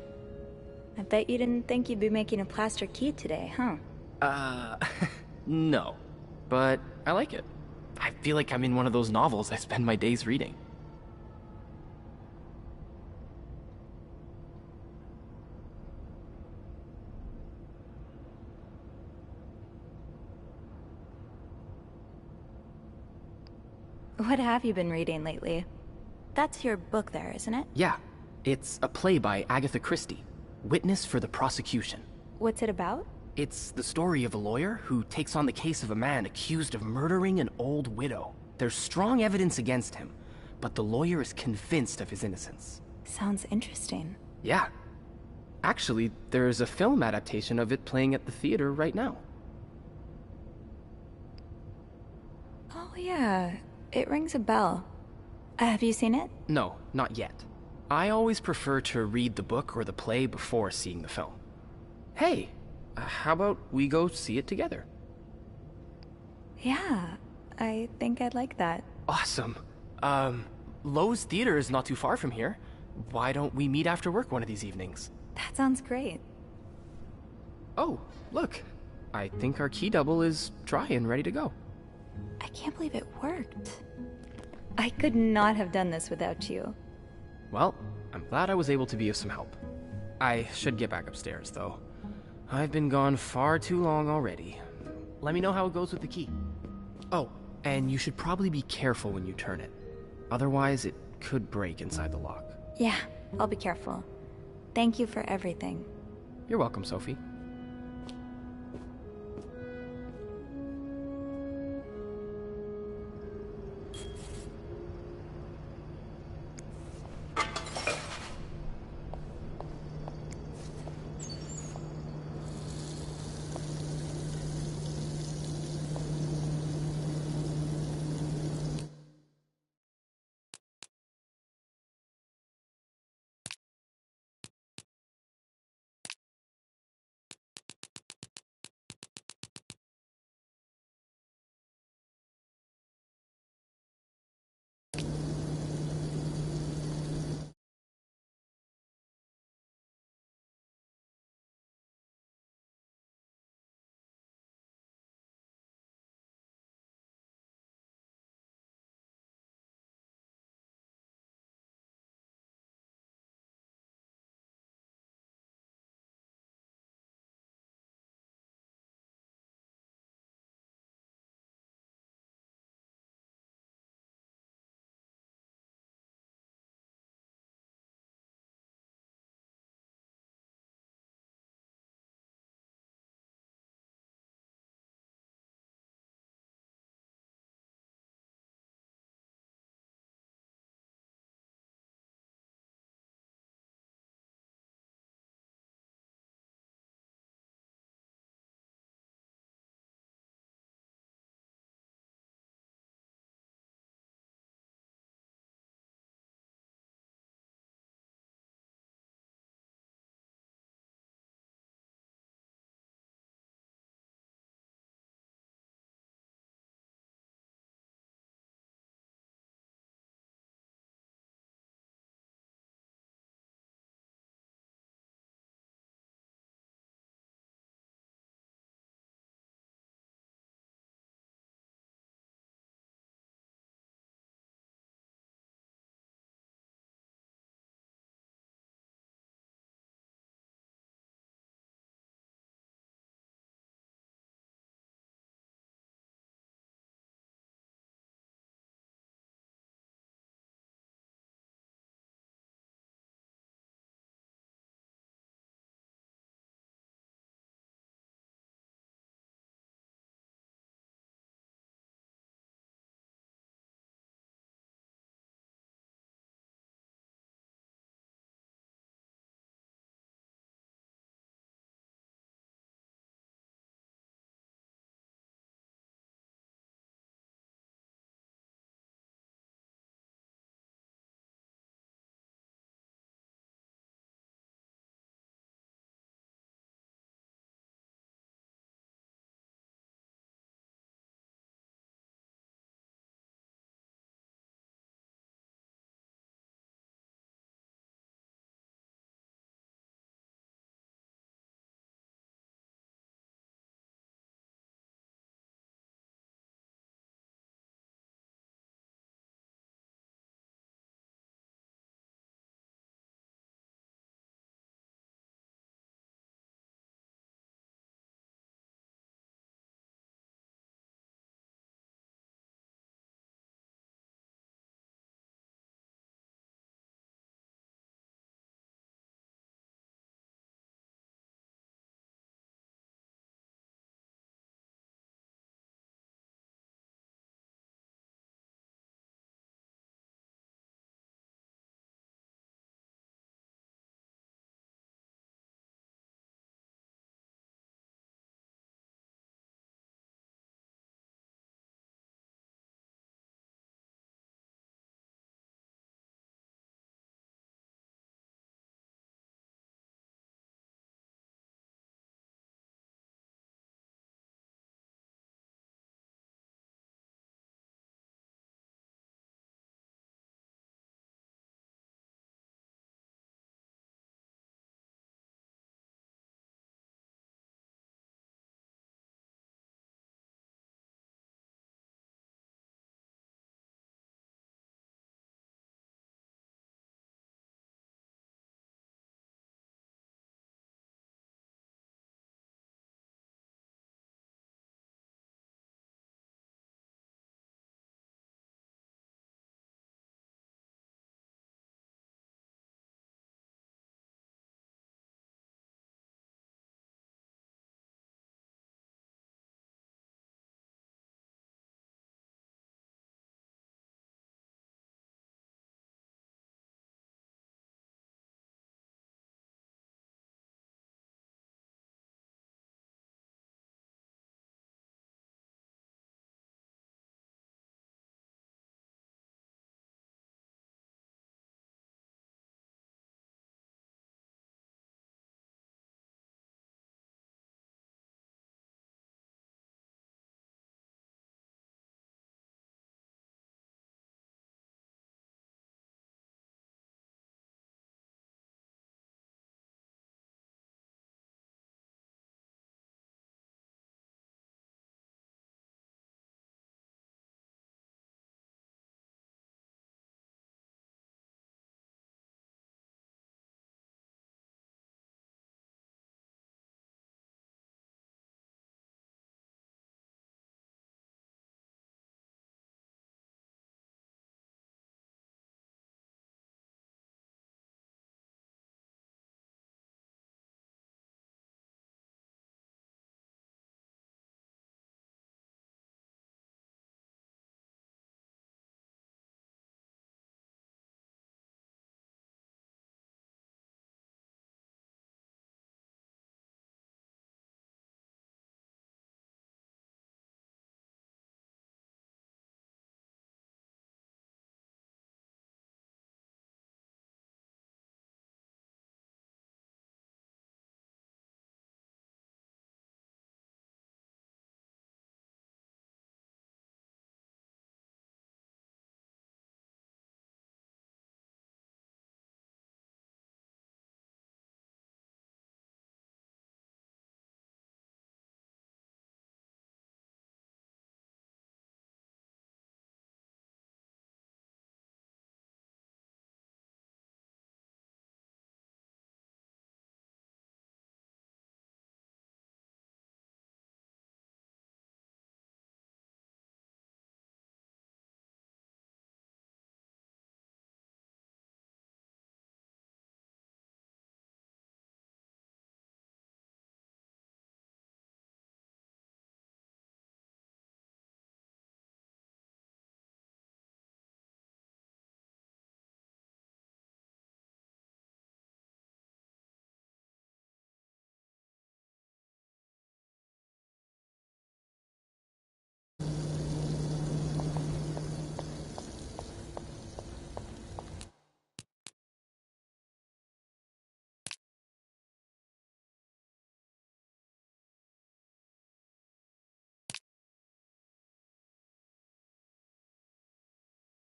I bet you didn't think you'd be making a plaster key today, huh? No. But I like it. I feel like I'm in one of those novels I spend my days reading. What have you been reading lately? That's your book there, isn't it? Yeah. It's a play by Agatha Christie, Witness for the Prosecution. What's it about? It's the story of a lawyer who takes on the case of a man accused of murdering an old widow. There's strong evidence against him, but the lawyer is convinced of his innocence. Sounds interesting. Yeah. Actually, there's a film adaptation of it playing at the theater right now. Oh yeah, it rings a bell. Have you seen it? No, not yet. I always prefer to read the book or the play before seeing the film. Hey, how about we go see it together? Yeah, I think I'd like that. Awesome. Lowe's Theater is not too far from here. Why don't we meet after work one of these evenings? That sounds great. Oh, look. I think our key double is dry and ready to go. I can't believe it worked. I could not have done this without you. Well, I'm glad I was able to be of some help. I should get back upstairs, though. I've been gone far too long already. Let me know how it goes with the key. Oh, and you should probably be careful when you turn it. Otherwise, it could break inside the lock. Yeah, I'll be careful. Thank you for everything. You're welcome, Sophie.